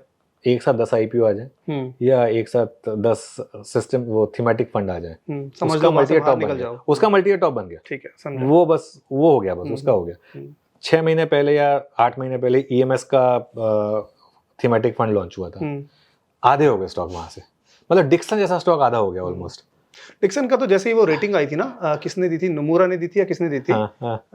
Speaker 2: एक साथ 10 IPO आ जाए या एक साथ 10 सिस्टम वो थीमेटिक फंड आ जाए, उसका मल्टी टॉप बन गया, उसका मल्टी टॉप बन गया।
Speaker 1: ठीक है, समझा।
Speaker 2: वो बस वो हो गया, बस उसका हो गया। 6 महीने पहले या 8 महीने पहले EMS का थीमेटिक फंड लॉन्च हुआ था, आधे हो गए स्टॉक वहां से, मतलब डिक्सन जैसा स्टॉक आधा हो गया ऑलमोस्ट।
Speaker 1: डिक्सन का तो जैसे ही वो रेटिंग आई थी ना, किसने दी थी, नमूरा ने दी थी या किसने दी थी?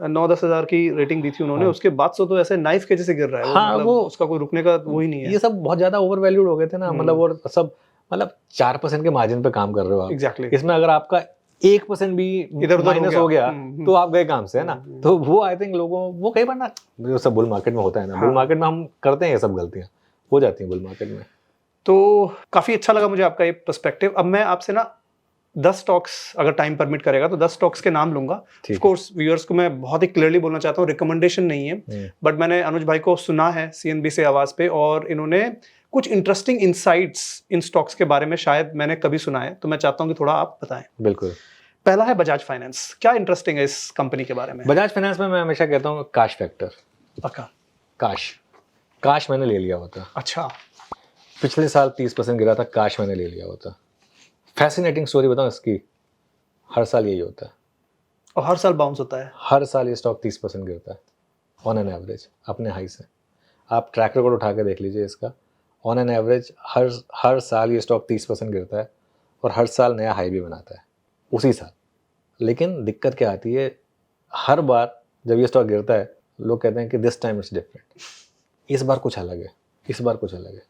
Speaker 1: 9-10 हज़ार की रेटिंग दी थी उन्होंने। उसके बाद से तो ऐसे नाइफ के जैसे गिर रहा है वो, मतलब वो उसका कोई रुकने का वो ही नहीं है।
Speaker 2: ये सब बहुत ज्यादा ओवर वैल्यूड हो गए थे ना, मतलब और सब मतलब 4% के मार्जिन पे काम कर रहे हो आप।
Speaker 1: एग्जैक्टली।
Speaker 2: इसमें अगर आपका 1% भी
Speaker 1: इधर उधर
Speaker 2: माइनस हो गया तो आप गए काम से, है ना। तो वो आई थिंक लोगों वो कई बार ना, जो सब बुल मार्केट में होता है ना, बुल मार्केट में हम करते हैं ये सब गलतियां हो जाती हैं बुल मार्केट में।
Speaker 1: तो काफी अच्छा लगा मुझे आपका ये पर्सपेक्टिव। अब मैं आपसे ना 10 स्टॉक्स, अगर टाइम परमिट करेगा तो 10 स्टॉक्स के नाम लूंगा। ऑफ कोर्स व्यूअर्स को मैं बहुत ही क्लियरली बोलना चाहता हूँ, रिकमेंडेशन नहीं है, बट मैंने अनुज भाई को सुना है CNBC आवाज पे, और इन्होंने कुछ इंटरेस्टिंग इनसाइट्स इन स्टॉक्स के बारे में शायद मैंने कभी सुना है, तो मैं चाहता हूँ कि थोड़ा आप बताएं।
Speaker 2: बिल्कुल।
Speaker 1: पहला है बजाज फाइनेंस। क्या इंटरेस्टिंग है इस कंपनी के बारे में?
Speaker 2: बजाज फाइनेंस में मैं हमेशा कहता हूँ काश फैक्टर।
Speaker 1: पक्का
Speaker 2: काश मैंने ले लिया होता।
Speaker 1: अच्छा।
Speaker 2: पिछले साल 30% गिरा था, काश मैंने ले लिया होता। फैसिनेटिंग स्टोरी बताऊं इसकी, हर साल यही होता है
Speaker 1: और हर साल बाउंस होता है।
Speaker 2: हर साल ये स्टॉक 30% गिरता है ऑन एन एवरेज अपने हाई से। आप ट्रैक रिकॉर्ड उठा के देख लीजिए इसका, ऑन एन एवरेज हर साल ये स्टॉक 30% गिरता है और हर साल नया हाई भी बनाता है उसी साल। लेकिन दिक्कत क्या आती है, हर बार जब ये स्टॉक गिरता है लोग कहते हैं कि दिस टाइम इट्स डिफरेंट, इस बार कुछ अलग है, इस बार कुछ अलग है।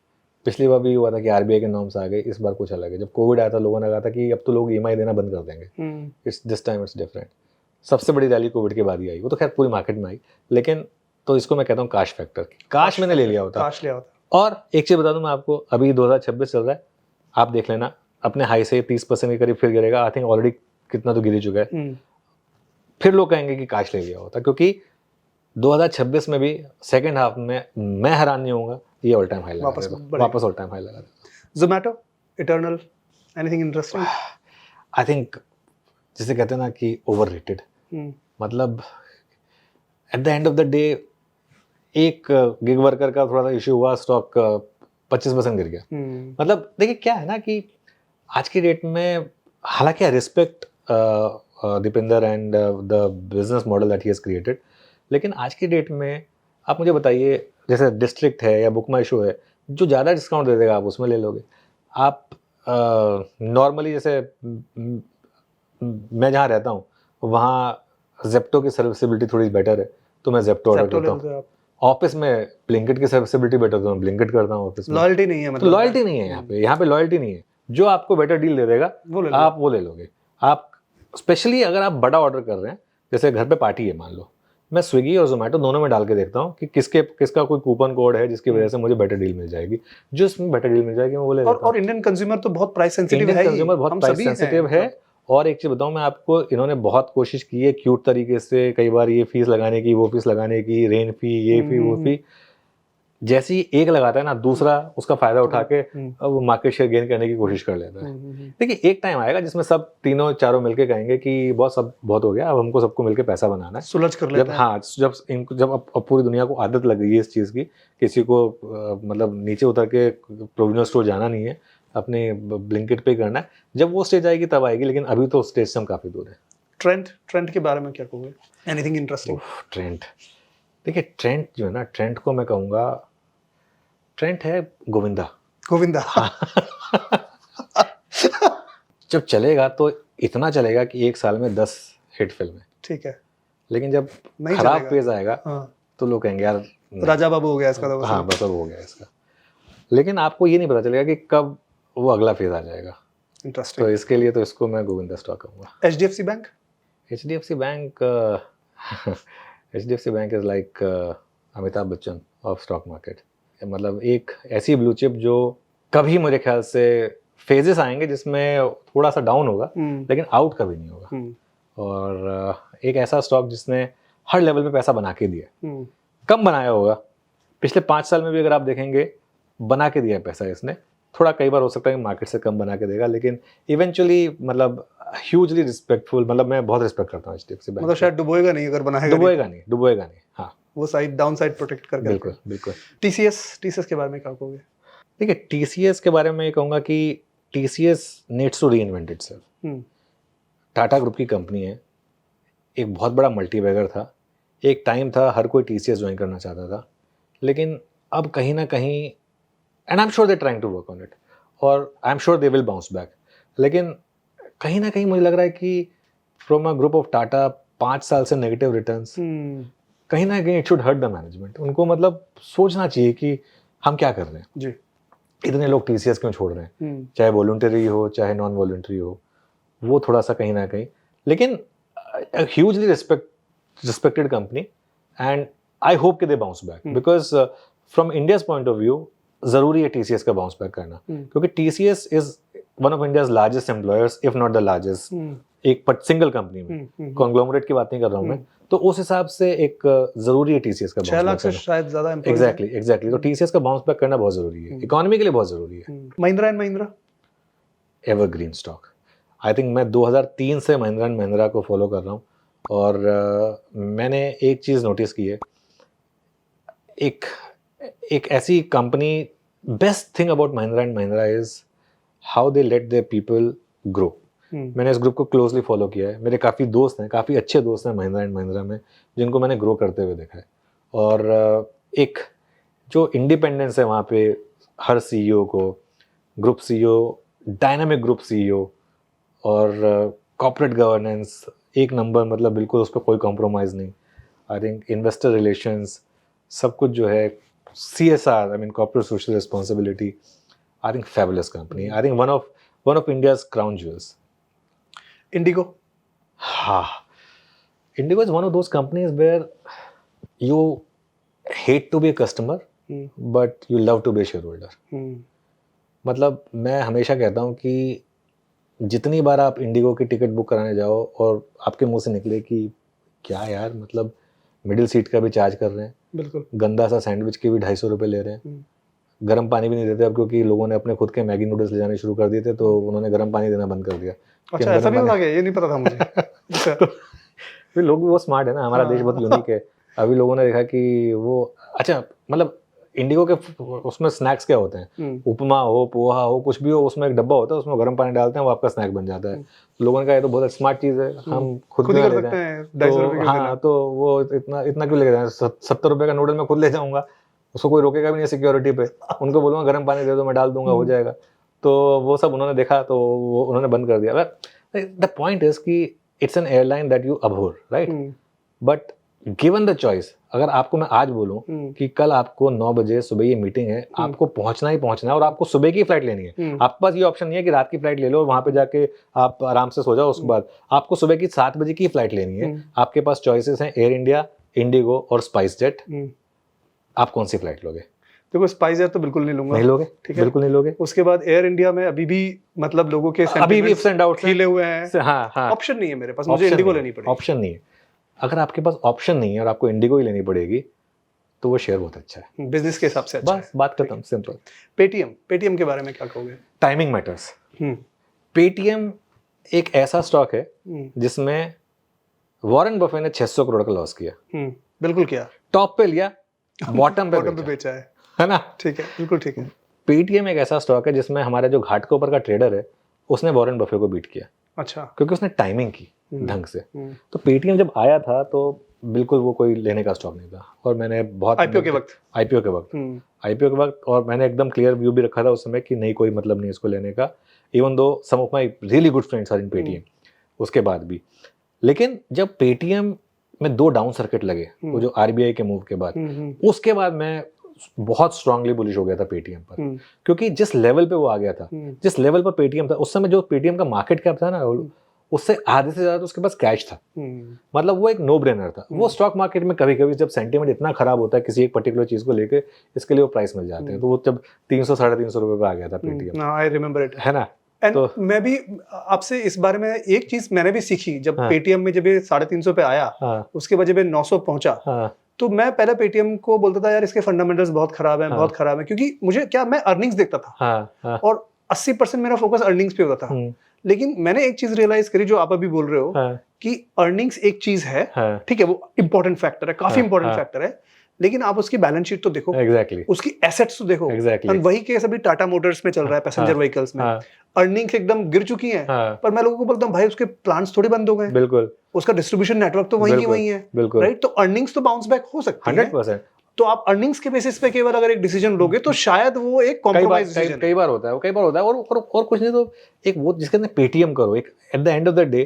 Speaker 2: पिछली बार भी हुआ था कि RBI के नॉर्म्स आ गए, इस बार कुछ अलग है। जब कोविड आया था लोगों ने कहा था कि अब तो लोग EMI देना बंद कर देंगे, it's this time it's different. सबसे बड़ी रैली कोविड के बाद ही आई, वो तो खैर पूरी मार्केट में आई, लेकिन तो इसको मैं कहता हूँ काश फैक्टर। काश मैंने ले लिया होता। और एक चीज़ बता दूँ मैं आपको, अभी 2026 चल रहा है, आप देख लेना अपने हाई से 30% के करीब फिर गिरेगा। आई थिंक ऑलरेडी कितना तो गिर ही चुका है। फिर लोग कहेंगे कि काश ले लिया होता, क्योंकि 2026 में भी सेकेंड हाफ में मैं हैरान नहीं होऊंगा, ये ऑल टाइम हाई वापस ऑल टाइम हाई लगा देगा।
Speaker 1: Zomato, Eternal, anything interesting?
Speaker 2: I think जिसे कहते हैं ना कि ओवररेटेड, मतलब at the end of the day एक गिग वर्कर का थोड़ा सा इश्यू हुआ, स्टॉक 25% गिर गया। मतलब देखिए क्या है ना कि आज की डेट में, हालांकि I respect Deepinder and the business model that he has created, लेकिन आज की डेट में आप मुझे बताइए, जैसे डिस्ट्रिक्ट है या बुक माई शो है, जो ज़्यादा डिस्काउंट दे देगा आप उसमें ले लोगे। आप नॉर्मली जैसे मैं जहाँ रहता हूँ वहाँ जेप्टो की सर्विसिबिलिटी थोड़ी बेटर है, तो मैं जेप्टो ऑर्डर करता हूँ। ऑफिस में ब्लिंकिट की सर्विसिबिलिटी बेटर, तो मैं ब्लिंकिट करता हूँ ऑफिस में।
Speaker 1: लॉयल्टी नहीं है, मतलब
Speaker 2: लॉयल्टी नहीं है यहाँ पे लॉयल्टी नहीं है। जो आपको बेटर डील दे देगा आप वो ले लोगे। आप स्पेशली अगर आप बड़ा ऑर्डर कर रहे हैं, जैसे घर पे पार्टी है मान लो, मैं स्विगी और जोमेटो दोनों में डाल के देखता हूँ कि किसका कोई कूपन कोड है जिसकी वजह से मुझे बेटर डील मिल जाएगी। जो इसमें बेटर डील मिल जाएगी मैं वो ले लेता हूँ।
Speaker 1: और इंडियन कंज्यूमर तो बहुत प्राइस सेंसिटिव है,
Speaker 2: कंज्यूमर बहुत प्राइस सेंसिटिव है। और एक चीज बताऊं मैं आपको, इन्होंने बहुत कोशिश की है क्यूट तरीके से, कई बार ये फीस लगाने की, वो फीस लगाने की, रेन फी, ये फी, वो फी। जैसे ही एक लगाता है ना, दूसरा उसका फायदा उठा के अब वो मार्केट शेयर गेन करने की कोशिश कर लेता है। देखिए एक टाइम आएगा जिसमें सब तीनों चारों मिलके कहेंगे कि बहुत हो गया, अब हमको सबको मिलके पैसा बनाना है,
Speaker 1: सुलझ कर लेते हैं।
Speaker 2: हाँ, जब अब पूरी दुनिया को आदत लग गई है इस चीज़ की, किसी को मतलब नीचे उतर के प्रोविजनल स्टोर जाना नहीं है, अपने ब्लिंकिट पे करना है, जब वो स्टेज आएगी तब आएगी, लेकिन अभी तो स्टेज से हम काफ़ी दूर है।
Speaker 1: ट्रेंड के बारे में क्या कहोगे? Anything interesting?
Speaker 2: ट्रेंड, देखिए ट्रेंड जो है ना, ट्रेंड को मैं कहूँगा, ट्रेंड है गोविंदा। जब चलेगा तो इतना चलेगा कि एक साल में 10 हिट फिल्में,
Speaker 1: ठीक है,
Speaker 2: लेकिन जब
Speaker 1: नहीं
Speaker 2: खराब
Speaker 1: चलेगा।
Speaker 2: फेज आएगा तो लोग कहेंगे यार
Speaker 1: राजा बाबू हो गया इसका तो।
Speaker 2: हाँ बस अब हो गया इसका, लेकिन आपको ये नहीं पता चलेगा कि कब वो अगला फेज आ जाएगा।
Speaker 1: इंटरेस्टिंग।
Speaker 2: तो इसके लिए तो इसको मैं गोविंदा स्टॉक कहूँगा।
Speaker 1: HDFC bank?
Speaker 2: HDFC bank HDFC bank is like Amitabh Bachchan of stock market. मतलब एक ऐसी ब्लू चिप जो कभी मुझे ख्याल से फेजेस आएंगे जिसमें थोड़ा सा डाउन होगा, लेकिन आउट कभी नहीं होगा। और एक ऐसा स्टॉक जिसने हर लेवल पे पैसा बना के दिया, कम बनाया होगा, पिछले 5 साल में भी अगर आप देखेंगे बना के दिया पैसा इसने, थोड़ा कई बार हो सकता है कि मार्केट से कम बना के देगा, लेकिन इवेंचुअली मतलब ह्यूजली रिस्पेक्टफुल, मतलब मैं बहुत रिस्पेक्ट करता हूँ HDFC बैंक।
Speaker 1: मतलब शायद डुबोएगा नहीं अगर बनाएगा।
Speaker 2: डुबोएगा नहीं, हाँ,
Speaker 1: वो साइड डाउन साइड प्रोटेक्ट करके।
Speaker 2: बिल्कुल।
Speaker 1: TCS के बारे में क्या कहोगे?
Speaker 2: देखिए TCS के बारे में ये कहूँगा कि TCS needs to reinvent itself. Tata group की कंपनी है, एक बहुत बड़ा मल्टीबैगर था, एक टाइम था हर कोई TCS ज्वाइन करना चाहता था, लेकिन अब कहीं ना कहीं, and I am sure they trying to work on it, और I am sure they will bounce back, लेकिन कहीं ना कहीं मुझे लग रहा है कि from a group of Tata 5 साल से नेगेटिव रिटर्न्स, कहीं ना कहीं it should hurt the management. उनको मतलब सोचना चाहिए कि हम क्या कर रहे हैं
Speaker 1: जी,
Speaker 2: इतने लोग TCS क्यों छोड़ रहे हैं, चाहे वॉलंटरी हो चाहे नॉन वॉलंटरी हो, वो थोड़ा सा कहीं ना कहीं, लेकिन hugely respected company, and I hope कि they bounce back, because from India's point of view जरूरी है TCS का बाउंस बैक करना, क्योंकि TCS is one of India's largest employers, if not the largest, एक सिंगल कंपनी में, conglomerate की बात नहीं कर रहा हूँ मैं, तो उस हिसाब से एक जरूरी है TCS का
Speaker 1: 6 लाख से शायद ज्यादा एम्प्लॉयज।
Speaker 2: एग्जैक्टली, तो TCS का बाउंस बैक करना बहुत जरूरी है, इकोनॉमी के लिए बहुत जरूरी है।
Speaker 1: Mahindra and Mahindra?
Speaker 2: Evergreen stock. I think मैं 2003 से महिंद्रा एंड महिंद्रा को फॉलो कर रहा हूँ, और मैंने एक चीज़ नोटिस की है, एक ऐसी company, best thing about Mahindra and Mahindra is how they let their people grow. मैंने इस ग्रुप को क्लोजली फॉलो किया है, मेरे काफ़ी दोस्त हैं, काफ़ी अच्छे दोस्त हैं महिंद्रा एंड महिंद्रा में, जिनको मैंने ग्रो करते हुए देखा है, और एक जो इंडिपेंडेंस है वहाँ पे हर CEO को, group CEO, dynamic group CEO, और कॉर्पोरेट गवर्नेंस एक नंबर, मतलब बिल्कुल उस पर कोई कॉम्प्रोमाइज़ नहीं। आई थिंक इन्वेस्टर रिलेशंस सब कुछ जो है, CSR, I mean corporate social responsibility, I think fabulous company, I think one of India's crown jewels.
Speaker 1: IndiGo?
Speaker 2: हाँ, IndiGo is one of those companies where you hate to be a customer but you love to be a shareholder. मतलब मैं हमेशा कहता हूँ कि जितनी बार आप Indigo की टिकट बुक कराने जाओ और आपके मुंह से निकले कि क्या यार, मतलब मिडिल सीट का भी चार्ज कर रहे हैं,
Speaker 1: बिल्कुल,
Speaker 2: गंदा सा सैंडविच के भी 250 रुपये ले रहे हैं, गर्म पानी भी नहीं देते अब, क्योंकि लोगों ने अपने खुद के मैगी नूडल्स ले जाने शुरू कर दिए थे, तो उन्होंने गर्म पानी देना बंद कर दिया।
Speaker 1: अच्छा, ऐसा भी होता है? ये नहीं पता था मुझे। अच्छा,
Speaker 2: तो फिर लोग भी वो स्मार्ट है ना, हमारा देश बहुत यूनिक है। अभी लोगों ने देखा कि वो, अच्छा मतलब इंडिगो के उसमें स्नैक्स क्या होते हैं, उपमा हो, पोहा हो, कुछ भी हो, उसमें एक डब्बा होता है, उसमें गर्म पानी डालते हैं, वो आपका स्नैक बन जाता है। लोगों ने कहा ये तो बहुत स्मार्ट चीज़ है, हम खुद
Speaker 1: ही
Speaker 2: क्यों
Speaker 1: कर
Speaker 2: ले
Speaker 1: सकते
Speaker 2: जाएं?
Speaker 1: हैं, 250 रुपये क्यों देना?
Speaker 2: हाँ, तो वो इतना क्यों ले जाएं? 70 रुपये का नूडल मैं खुद ले जाऊंगा, उसको कोई रोकेगा भी नहीं सिक्योरिटी पे, उनको बोलूँगा गर्म पानी दे दो, मैं डाल दूंगा, हो जाएगा। तो वो सब उन्होंने देखा, तो वो उन्होंने बंद कर दिया। द पॉइंट इज कि it's an airline that a abhor, right? But given the choice, अगर आपको मैं आज बोलूं कि कल आपको 9 बजे सुबह ये मीटिंग है, आपको पहुंचना ही पहुंचना है और आपको सुबह की फ्लाइट लेनी है, आपके पास ये ऑप्शन नहीं है कि रात की फ्लाइट ले लो और वहां पे जाके आप आराम से सो जाओ, उसके बाद आपको सुबह की 7 बजे की फ्लाइट लेनी है, आपके पास चॉइसेस हैं एयर इंडिया, इंडिगो और स्पाइस जेट। आप कौन सी फ्लाइट लोगे?
Speaker 1: देखो, स्पाइस जेट तो बिल्कुल नहीं लूंगा।
Speaker 2: नहीं लोगे?
Speaker 1: ठीक है,
Speaker 2: बिल्कुल नहीं लोगे।
Speaker 1: उसके बाद एयर इंडिया में अभी भी मतलब लोगों के
Speaker 2: अभी भी इफ्स एंड डाउट्स
Speaker 1: खिले हुए हैं।
Speaker 2: हाँ,
Speaker 1: ऑप्शन नहीं है मेरे पास, मुझे इंडिगो लेनी पड़ेगी।
Speaker 2: ऑप्शन नहीं है। अगर आपके पास ऑप्शन नहीं है और आपको इंडिगो ही लेनी पड़ेगी, तो वो शेयर बहुत अच्छा है।
Speaker 1: बिजनेस के हिसाब से अच्छा
Speaker 2: बस बात खत्म, सिंपल।
Speaker 1: है। पेटीएम के बारे में क्या कहोगे?
Speaker 2: Timing matters.
Speaker 1: हम्म,
Speaker 2: पेटीएम एक ऐसा स्टॉक है
Speaker 1: हम्म,
Speaker 2: जिसमें वॉरेन बफे ने 600 करोड़ का लॉस किया,
Speaker 1: बिल्कुल किया।
Speaker 2: टॉप पे लिया, बॉटम पे
Speaker 1: बॉटम पे
Speaker 2: बेचा,
Speaker 1: बेचा
Speaker 2: है ना।
Speaker 1: ठीक है, बिल्कुल ठीक है।
Speaker 2: पेटीएम एक ऐसा स्टॉक है जिसमें हमारे जो घाट के ऊपर का ट्रेडर है उसने वॉरेन बफे को बीट किया,
Speaker 1: अच्छा।
Speaker 2: क्योंकि उसने टाइमिंग की
Speaker 1: हम्म,
Speaker 2: ढंग से।
Speaker 1: हम्म,
Speaker 2: तो पेटीएम जब आया था तो बिल्कुल वो कोई लेने का स्टॉक नहीं था, और मैंने बहुत
Speaker 1: आईपीओ के वक्त।
Speaker 2: आईपीओ के वक्त
Speaker 1: हम्म,
Speaker 2: आईपीओ के वक्त और मैंने एकदम क्लियर व्यू भी रखा था उस समय कि नहीं, कोई मतलब नहीं इसको लेने का, even though some of my really good friends are in Paytm. उसके बाद भी, लेकिन जब पेटीएम में 2 डाउन सर्किट लगे, वो जो आरबीआई के मूव के बाद, उसके बाद मैं बहुत स्ट्रांगली बुलिश हो गया था पेटीएम पर, क्योंकि जिस लेवल पे वो आ गया था, जिस लेवल पर पेटीएम था उस समय, जो पेटीएम का मार्केट कैप था ना, उससे आधे से ज्यादा तो उसके पास कैश था। मतलब वो एक नो ब्रेनर था। वो स्टॉक मार्केट में कभी कभी जब सेंटीमेंट इतना खराब होता है किसी एक पर्टिकुलर चीज को लेके, इसके लिए वो प्राइस मिल जाते हैं, तो वो जब 300-350 रुपए पे आ गया था पेटीएम,
Speaker 1: आई रिमेम्बर इट,
Speaker 2: है ना।
Speaker 1: एंड
Speaker 2: तो
Speaker 1: मैं भी आपसे इस बारे में एक चीज मैंने भी सीखी, जब
Speaker 2: हाँ।
Speaker 1: पेटीएम में जब ये 350 पे आया,
Speaker 2: हाँ
Speaker 1: उसके बाद जब ये 900 पहुंचा,
Speaker 2: हाँ
Speaker 1: तो मैं पहले पेटीएम को बोलता था यार इसके फंडामेंटल्स बहुत खराब हैं, बहुत खराब है, क्योंकि मुझे क्या, मैं अर्निंग्स देखता था
Speaker 2: हाँ
Speaker 1: और 80% मेरा फोकस अर्निंग्स पे होता था। लेकिन मैंने एक चीज रियलाइज करी, जो आप अभी बोल रहे हो, कि अर्निंग्स एक चीज है, ठीक है, वो इंपॉर्टेंट फैक्टर है, काफी इंपॉर्टेंट फैक्टर है, लेकिन आप उसकी बैलेंस शीट तो देखो,
Speaker 2: एग्जैक्टली,
Speaker 1: उसकी एसेट्स तो देखो।
Speaker 2: एग्जैक्टली,
Speaker 1: वही केस अभी टाटा मोटर्स में चल रहा है, पैसेंजर व्हीकल्स में अर्निंग्स एकदम गिर चुकी हैं, पर मैं लोगों को बोलता हूँ भाई उसके प्लांट्स थोड़ी बंद हो गए,
Speaker 2: बिल्कुल,
Speaker 1: उसका डिस्ट्रीब्यूशन नेटवर्क तो वही की वही है,
Speaker 2: बिल्कुल,
Speaker 1: राइट। तो अर्निंग्स तो बाउंस बैक हो सकती है
Speaker 2: 100%।
Speaker 1: तो आप अर्निंग्स के बेसिस पे केवल अगर एक डिसीजन लोगे तो शायद वो एक कॉम्प्रोमाइज डिसीजन है।
Speaker 2: कई बार होता है, वो कई बार होता है, और कुछ नहीं तो एक वो जिसके अंदर पेटीएम करो, एक at the end of the day.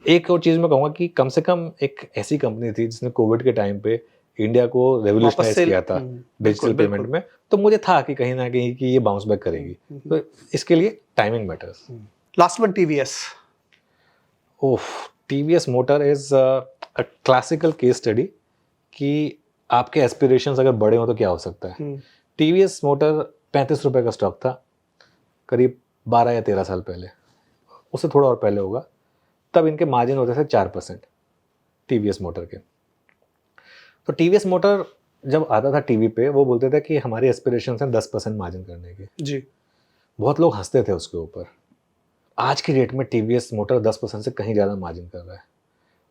Speaker 2: एक और चीज मैं कहूंगा कि कम से कम एक ऐसी कंपनी थी जिसने कोविड के टाइम पे इंडिया को रेवोल्यूशनाइज किया था डिजिटल पेमेंट में, तो मुझे था कि कहीं ना कहीं कि ये बाउंस बैक करेगी, तो इसके लिए timing matters.
Speaker 1: Last one, TVS.
Speaker 2: Oh, TVS motor is a classical case study कि आपके एस्पिरेशंस अगर बड़े हो तो क्या हो सकता है। टीवीएस मोटर 35 रुपए का स्टॉक था करीब 12 या 13 साल पहले, उससे थोड़ा और पहले होगा, तब इनके मार्जिन होते थे 4% टीवीएस मोटर के। तो टीवीएस मोटर जब आता था टीवी पे, वो बोलते थे कि हमारी एस्पिरेशंस हैं 10% मार्जिन करने के
Speaker 1: जी।
Speaker 2: बहुत लोग हंसते थे उसके ऊपर। आज की डेट में टीवीएस मोटर 10% से कहीं ज़्यादा मार्जिन कर रहा है,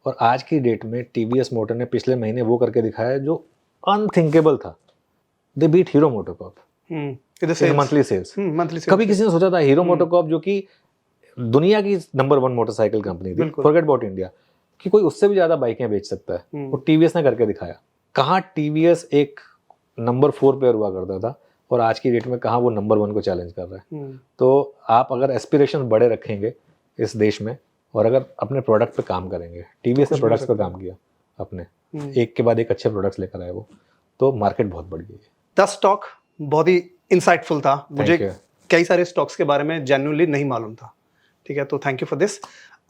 Speaker 2: और आज की डेट में टीवीएस मोटर ने पिछले महीने वो करके दिखाया जो अनथिंकेबल था। They beat Hero MotoCorp in monthly sales. कभी किसी ने सोचा था हीरो मोटोकॉर्प, जो कि दुनिया की नंबर 1 मोटरसाइकिल कंपनी थी, फॉरगेट अबाउट इंडिया, कि कोई उससे भी ज्यादा बाइकें बेच सकता है, वो टीवीएस ने करके दिखाया। कहाँ टीवीएस एक नंबर 4 पे हुआ करता था, और आज की डेट में कहाँ वो नंबर 1 को चैलेंज कर रहा है। तो आप अगर एस्पिरेशन बड़े रखेंगे इस देश में, और अगर अपने प्रोडक्ट पे काम करेंगे, टीवीएस ने प्रोडक्ट्स पे काम किया अपने, एक के बाद एक अच्छे प्रोडक्ट्स लेकर आए वो, तो मार्केट बहुत बढ़ गई है।
Speaker 1: 10 स्टॉक बहुत ही इंसाइटफुल था, मुझे कई सारे स्टॉक्स के बारे में जेन्युइनली नहीं मालूम था, ठीक है, तो थैंक यू फॉर दिस।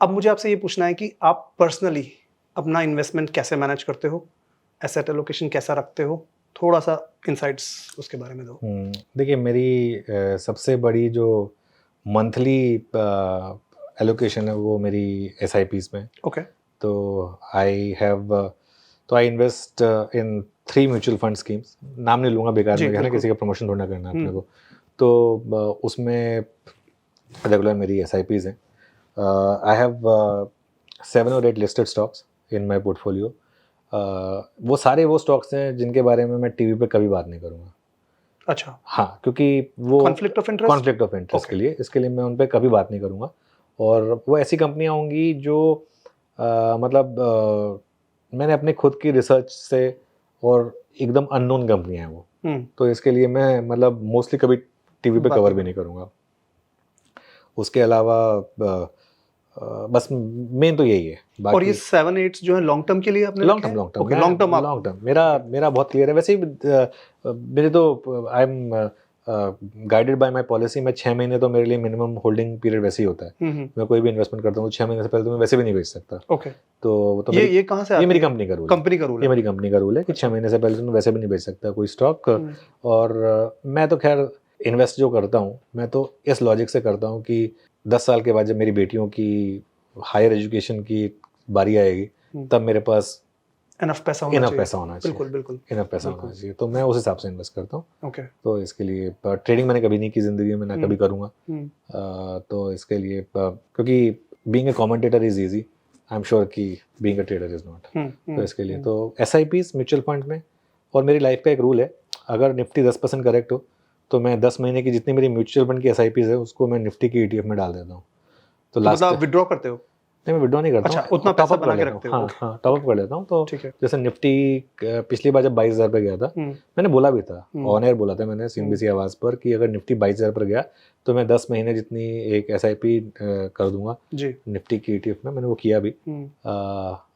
Speaker 1: अब मुझे आपसे ये पूछना है कि आप पर्सनली अपना इन्वेस्टमेंट कैसे मैनेज करते हो, एसेट एलोकेशन कैसा रखते हो, थोड़ा सा इंसाइट्स उसके बारे में दो।
Speaker 2: देखिए, मेरी सबसे बड़ी जो मंथली एलोकेशन है वो मेरी SIPs में।
Speaker 1: ओके।
Speaker 2: तो I invest in 3 mutual fund schemes, नाम नहीं लूँगा बेकार में, है ना, किसी का प्रमोशन थोड़ा करना है अपने को। तो उसमें रेगुलर मेरी SIPs हैं। I have 7 or 8 listed stocks in my portfolio. वो सारे वो स्टॉक्स हैं जिनके बारे में मैं टीवी पे कभी बात नहीं करूँगा।
Speaker 1: अच्छा।
Speaker 2: हाँ, क्योंकि वो
Speaker 1: कॉन्फ्लिक्ट ऑफ इंटरेस्ट
Speaker 2: के लिए, इसके लिए मैं उन पर कभी बात नहीं करूँगा। और वो ऐसी कंपनियाँ होंगी जो मैंने अपने खुद की रिसर्च से, और एकदम अननोन कंपनियाँ हैं वो, तो इसके लिए मैं मोस्टली कभी टीवी पे कवर भी नहीं करूँगा। उसके अलावा बस मेन तो यही है।
Speaker 1: और ये 7-8 जो है लॉन्ग टर्म के लिए आपने
Speaker 2: लॉन्ग टर्म मेरा बहुत क्लियर है। वैसे ही मेरे तो I am guided by my policy. मैं 6 महीने तो मेरे लिए मिनिमम होल्डिंग पीरियड वैसे ही होता है। मैं कोई भी इन्वेस्टमेंट करता हूँ 6 महीने से पहले तो मैं वैसे भी नहीं बेच सकता।
Speaker 1: ओके।
Speaker 2: तो
Speaker 1: ये कहाँ से?
Speaker 2: ये मेरी कंपनी का रूल
Speaker 1: है।
Speaker 2: ये मेरी कंपनी का रूल है कि 6 महीने से पहले तो मैं वैसे भी नहीं बेच सकता कोई स्टॉक। और मैं तो खैर इन्वेस्ट जो करता हूँ, मैं तो इस लॉजिक से करता हूँ कि 10 साल के बाद जब मेरी बेटियों की हायर एजुकेशन की बारी आएगी, तब मेरे पास
Speaker 1: इनफ पैसा होना
Speaker 2: इनफ
Speaker 1: चाहिए।
Speaker 2: पैसा होना चाहिए,
Speaker 1: बिल्कुल बिल्कुल।
Speaker 2: इनफ पैसा
Speaker 1: बिल्कुल।
Speaker 2: होना चाहिए, तो मैं उस हिसाब से इन्वेस्ट करता हूँ।
Speaker 1: ओके।
Speaker 2: तो इसके लिए ट्रेडिंग मैंने कभी नहीं की ज़िंदगी में, ना कभी करूँगा।
Speaker 1: हम्म,
Speaker 2: तो इसके लिए क्योंकि being a commentator is easy, I am sure कि being a trader is not. तो इसके लिए तो SIPs म्यूचुअल फंड में, और मेरी लाइफ का एक रूल है, अगर निफ्टी 10% करेक्ट हो तो मैं 10 महीने की जितनी मेरी म्यूचुअल फंड की SIPs है उसको मैं निफ्टी की ETF में डाल देता हूँ। तो
Speaker 1: तो
Speaker 2: लास्ट
Speaker 1: मतलब विड्रॉ करते हो?
Speaker 2: नहीं, मैं विड्रॉ नहीं करता
Speaker 1: अच्छा,
Speaker 2: हूँ,
Speaker 1: उतना
Speaker 2: top
Speaker 1: पैसा
Speaker 2: up कर
Speaker 1: बना के
Speaker 2: लेता
Speaker 1: रखते
Speaker 2: हूँ।
Speaker 1: हो।
Speaker 2: हाँ
Speaker 1: ओके।
Speaker 2: हाँ, टॉप अप कर लेता हूँ। तो
Speaker 1: ठीक है।
Speaker 2: जैसे निफ्टी पिछली बार जब 22,000 पे गया था, मैंने बोला भी था, ऑन एयर बोला था मैंने CNBC आवाज़ पर कि अगर निफ्टी 22,000 पर गया तो मैं 10 महीने जितनी एक SIP कर दूंगा
Speaker 1: जी।
Speaker 2: निफ्टी की ETF में। मैंने वो किया भी।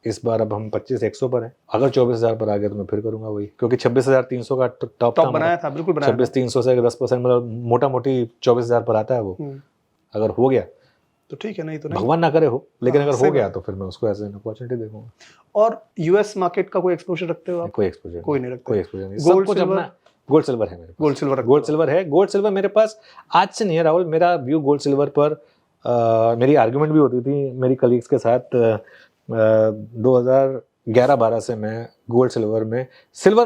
Speaker 2: इस बार अब हम 25,100 पर हैं, अगर 24,000 पर आ गया तो मैं फिर करूंगा वही, क्योंकि 26,300 का टॉप
Speaker 1: टॉप बनाया था, बिल्कुल बनाया था।
Speaker 2: 26,300 से 10% मतलब मोटा मोटी 24,000 पर आता है वो। अगर हो गया
Speaker 1: तो ठीक है, नहीं तो नहीं।
Speaker 2: भगवान ना करे हो, लेकिन
Speaker 1: हाँ,
Speaker 2: अगर
Speaker 1: सही
Speaker 2: हो गया
Speaker 1: बात।
Speaker 2: तो फिर मैं उसको एज एन अपॉर्चुनिटी देखूंगा।
Speaker 1: और US मार्केट का कोई एक्सपोजर रखते हो आप?
Speaker 2: कोई एक्सपोजर
Speaker 1: कोई नहीं रखते।
Speaker 2: कोई एक्सपोजर नहीं,
Speaker 1: गोल्ड
Speaker 2: सब कुछ
Speaker 1: सिल्वर?
Speaker 2: अपना गोल्ड सिल्वर है मेरे पास।
Speaker 1: गोल्ड सिल्वर रखते
Speaker 2: गोल्ड
Speaker 1: हो
Speaker 2: सिल्वर है, गोल्ड सिल्वर मेरे पास आज से नहीं है राहुल। मेरा व्यू गोल्ड सिल्वर पर मेरी आर्गुमेंट भी होती थी मेरी कलीग्स के साथ। 2011-12 से मैं गोल्ड सिल्वर में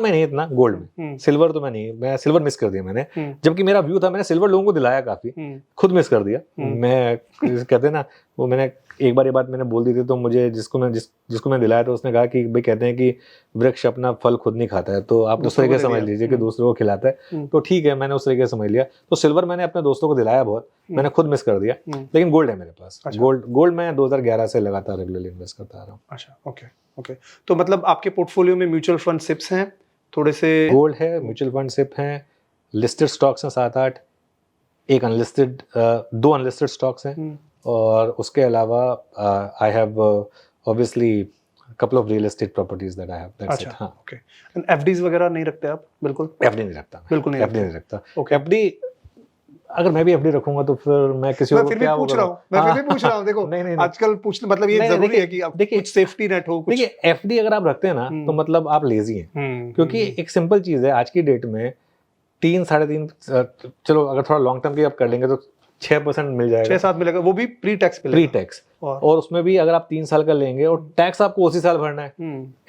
Speaker 2: नहीं, इतना गोल्ड में, सिल्वर तो मैं सिल्वर मिस कर दिया मैंने। जबकि मेरा व्यू था, मैंने सिल्वर लोगों को दिलाया काफी, खुद मिस कर दिया मैं। कहते हैं ना, वो मैंने एक बार ये बात मैंने बोल दी थी, तो मुझे जिसको मैं दिलाया था उसने कहा कि भाई कहते हैं कि वृक्ष अपना फल खुद नहीं खाता है, तो आप उस तरीके से समझ लीजिए कि दूसरों को खिलाता है। तो ठीक है, मैंने उस तरीके से समझ लिया। तो सिल्वर मैंने अपने दोस्तों को दिलाया बहुत, मैंने खुद मिस कर दिया। लेकिन गोल्ड है मेरे पास। गोल्ड मैं 2011 से लगातार रेगुलरली इन्वेस्ट करता आ रहा हूँ।
Speaker 1: अच्छा, ओके ओके। तो मतलब आपके पोर्टफोलियो में म्यूचुअल फंड सिप्स हैं थोड़े से?
Speaker 2: गोल्ड है, म्यूचुअल फंड सिप हैं, लिस्टेड स्टॉक्स हैं 7-8, एक अनलिस्टेड, 2 अनलिस्टेड स्टॉक्स हैं, और उसके अलावा I have obviously couple of real estate properties that I have, that's it.
Speaker 1: अच्छा,
Speaker 2: हाँ,
Speaker 1: ओके। एंड FDs वगैरह नहीं रखते आप? बिल्कुल
Speaker 2: FD नहीं रखता,
Speaker 1: बिल्कुल नहीं
Speaker 2: FD नहीं रखता।
Speaker 1: ओके।
Speaker 2: FD अगर मैं भी FD रखूंगा तो फिर मैं किसी और
Speaker 1: मैं
Speaker 2: को
Speaker 1: फिर भी
Speaker 2: क्या
Speaker 1: पूछ रहा हूँ, मैं फिर भी पूछ रहा हूँ। देखो
Speaker 2: नहीं,
Speaker 1: आजकल पूछने मतलब ये
Speaker 2: नहीं,
Speaker 1: जरूरी
Speaker 2: देखिए-
Speaker 1: है कि आप
Speaker 2: देखिए-
Speaker 1: कुछ सेफ्टी नेट हो कुछ।
Speaker 2: देखिए, FD अगर आप रखते हैं ना तो मतलब आप लेजी हैं। क्योंकि एक सिंपल चीज है, आज की डेट में 3-3.5, चलो अगर थोड़ा लॉन्ग टर्म की आप कर लेंगे तो 6% मिल जाएगा,
Speaker 1: 6-7 मिलेगा, वो भी प्री टैक्स
Speaker 2: प्री टैक्स। और उसमें भी अगर आप 3 साल का लेंगे और टैक्स आपको उसी साल भरना है।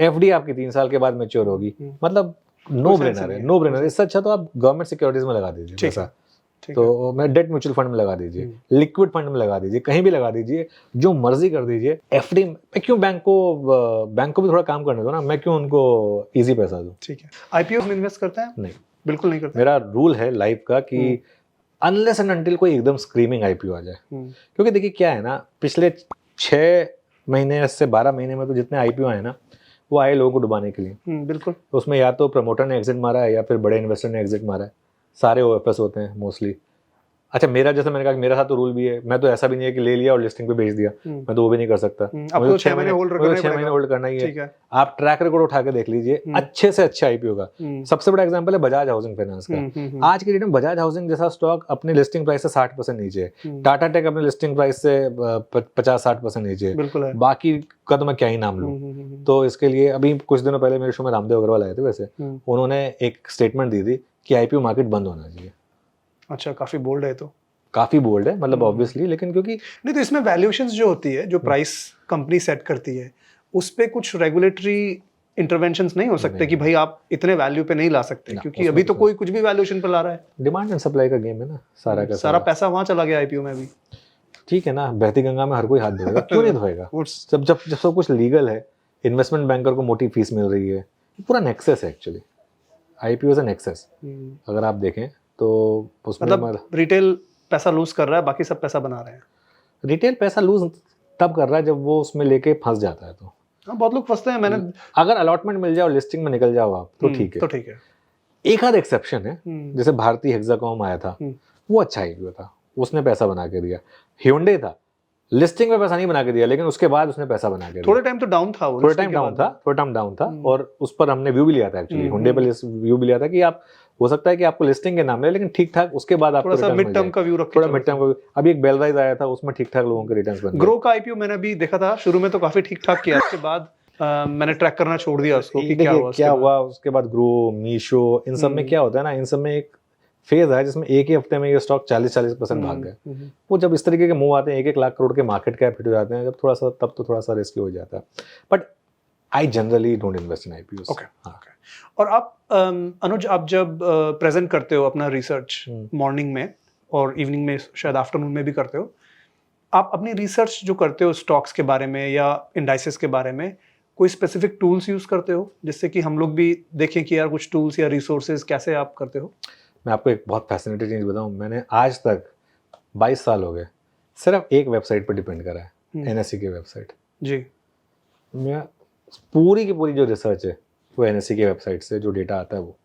Speaker 2: FD आपकी 3 साल के बाद मैच्योर होगी, मतलब नो ब्रेनर है, नो ब्रेनर। इससे अच्छा तो आप गवर्नमेंट सिक्योरिटीज में लगा दीजिए पैसा। तो मैं डेट म्यूचुअल फंड में लगा दीजिए, लिक्विड फंड में लगा दीजिए, कहीं भी लगा दीजिए, जो मर्जी कर दीजिए। FD मैं क्यों बैंक को भी थोड़ा काम करने दो ना, मैं क्यों उनको इजी पैसा दूं।
Speaker 1: ठीक है। IPO में इन्वेस्ट करते हैं?
Speaker 2: नहीं,
Speaker 1: बिल्कुल नहीं करते।
Speaker 2: मेरा रूल है लाइफ का कि अनलेस एंड अनटिल कोई एकदम स्क्रीमिंग IPO आ जाए। क्योंकि देखिए क्या है ना, पिछले 6 महीने से 12 महीने में तो जितने IPO आए ना, वो आए लोगों को डुबाने के लिए।
Speaker 1: बिल्कुल।
Speaker 2: तो उसमें या तो प्रमोटर ने एग्जिट मारा है या फिर बड़े इन्वेस्टर ने एग्जिट मारा है। सारे OFS होते हैं मोस्टली। अच्छा, मेरा जैसे मैंने कहा कि मेरे साथ तो रूल भी है, मैं तो ऐसा भी नहीं है कि ले लिया और लिस्टिंग पे भेज दिया, मैं तो वो भी नहीं कर सकता।
Speaker 1: आपको 6 महीने होल्ड करना है,
Speaker 2: 6 महीने होल्ड करना ही
Speaker 1: ठीक
Speaker 2: है।
Speaker 1: है।
Speaker 2: आप ट्रैक रिकॉर्ड उठा के देख लीजिए अच्छे से अच्छा IPO का। सबसे बड़ा एग्जांपल है बजाज हाउसिंग फाइनेंस का। आज की डेट में बजाज हाउसिंग जैसा स्टॉक अपनी लिस्टिंग प्राइस से 60% नीचे है। टाटा टेक अपनी लिस्टिंग प्राइस से 50-60% नीचे है।
Speaker 1: बिल्कुल है।
Speaker 2: बाकी का तो मैं क्या ही नाम लूं। तो इसके लिए अभी कुछ दिनों पहले मेरे शो में रामदेव अग्रवाल आए थे, वैसे उन्होंने एक स्टेटमेंट दी थी कि IPO मार्केट बंद होना चाहिए।
Speaker 1: अच्छा, काफी बोल्ड है। तो
Speaker 2: काफी बोल्ड है, मतलब ऑब्वियसली, लेकिन क्योंकि
Speaker 1: नहीं, तो इसमें वैल्यूएशंस जो होती है, जो प्राइस कंपनी सेट करती है, उस पे कुछ रेगुलेटरी इंटरवेंशंस नहीं हो सकते कि भाई आप इतने वैल्यू पे नहीं ला सकते, क्योंकि अभी तो कोई कुछ भी वैल्यूएशन पे ला रहा है।
Speaker 2: डिमांड एंड सप्लाई का गेम है ना सारा का
Speaker 1: सारा पैसा वहां चला गया IPO में भी।
Speaker 2: ठीक है ना, बहती गंगा में हर कोई हाथ धोएगा, क्यों नहीं धोएगा। जब सब कुछ लीगल है, इन्वेस्टमेंट बैंकर को मोटी फीस मिल रही है, पूरा नेक्सस है एक्चुअली। IPO से नेक्सस अगर आप देखें तो उसमें
Speaker 1: मतलब रिटेल पैसा लूज कर रहा है, बाकी सब पैसा बना रहे हैं।
Speaker 2: रिटेल पैसा लूज तब कर रहा है जब वो उसमें लेके फंस जाता है। तो
Speaker 1: हाँ, बहुत लोग फंसते हैं। मैंने
Speaker 2: अगर अलॉटमेंट मिल जाए और लिस्टिंग में निकल जाओ आप तो ठीक है,
Speaker 1: तो ठीक है।
Speaker 2: एक आध एक्सेप्शन है, जैसे भारतीय हेक्साकॉम आया था, वो अच्छा IPO था, उसने पैसा बना के दिया। Hyundai था, लिस्टिंग में पैसा नहीं बना के दिया, लेकिन उसके बाद उसने पैसा बना के दिया।
Speaker 1: थोड़े टाइम तो डाउन था वो,
Speaker 2: थोड़ा टाइम डाउन था, और उस पर हमने व्यू भी लिया था एक्चुअली। Hyundai पे व्यू भी लिया था कि आप हो सकता है कि आपको लिस्टिंग के नाम ले, लेकिन ठीक ठाक उसके बाद आपको
Speaker 1: थोड़ा सा मिड टर्म का व्यू रख के,
Speaker 2: थोड़ा मिड टर्म का। अभी एक बेलराइज आया था, उसमें ठीक ठाक लोगों के रिटर्न्स बन गए।
Speaker 1: ग्रो का IPO मैंने भी देखा था, शुरू में तो काफी ठीक ठाक किया, उसके बाद मैंने ट्रैक करना छोड़ दिया उसको कि क्या हुआ
Speaker 2: उसके बाद। ग्रो, मीशो, इन सब में क्या होता है ना, इन सब में एक फेज है जिसमें एक ही हफ्ते में ये स्टॉक 40% भाग गए। वो जब इस तरीके के मूव आते हैं, 1-1 लाख करोड़ के मार्केट कैप हिट हो जाते हैं, जब थोड़ा सा, तब तो थोड़ा सा रिस्की हो जाता है। But I generally don't invest in IPO.
Speaker 1: Okay okay. और आप अनुज, आप जब प्रेजेंट करते हो अपना रिसर्च मॉर्निंग में और इवनिंग में, शायद आफ्टरनून में भी करते हो, आप अपनी रिसर्च जो करते हो स्टॉक्स के बारे में या इंडाइसेस के बारे में, कोई स्पेसिफिक टूल्स यूज करते हो जिससे कि हम लोग भी देखें कि यार कुछ टूल्स या रिसोर्सेज कैसे आप करते हो?
Speaker 2: मैं आपको एक बहुत फैसिनेटिंग चीज़ बताऊं, मैंने आज तक 22 साल हो गए सिर्फ एक वेबसाइट पर डिपेंड करा है, एनएससी की वेबसाइट।
Speaker 1: जी।
Speaker 2: मैं पूरी की पूरी जो रिसर्च है वो एनएससी की वेबसाइट से जो डेटा आता है, वो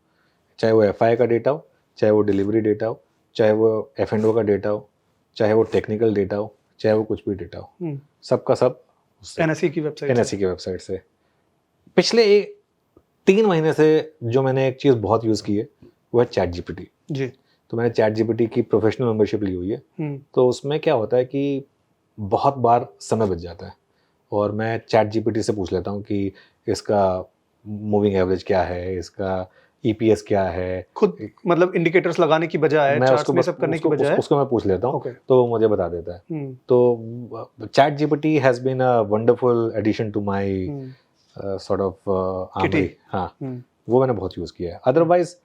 Speaker 2: चाहे वो एफआई का डेटा हो, चाहे वो डिलीवरी डेटा हो, चाहे वो एफ&ओ का डेटा हो, चाहे वो टेक्निकल डेटा हो, चाहे वो कुछ भी डेटा हो, सबका सब
Speaker 1: एनएससी की
Speaker 2: वेबसाइट से। पिछले 3 महीने से जो मैंने एक चीज़ बहुत यूज़ की है वो है चैट जीपीटी।
Speaker 1: जी।
Speaker 2: तो मैंने चैट जीपीटी की प्रोफेशनल मेंबरशिप ली हुई है। तो उसमें क्या होता है कि बहुत बार समय बच जाता है और मैं चैट जीपीटी से पूछ लेता हूँ कि इसका मूविंग एवरेज क्या है, इसका ईपीएस क्या है,
Speaker 1: खुद मतलब इंडिकेटर्स लगाने की बजाय,
Speaker 2: मैं
Speaker 1: चार्ट्स में सब करने की बजाय
Speaker 2: उसको मैं पूछ लेता हूँ।
Speaker 1: Okay.
Speaker 2: तो वो मुझे बता देता है। तो chat GPT has been a wonderful addition to my sort of armoury. हाँ, वो मैंने बहुत यूज़ किया है। अदरवाइज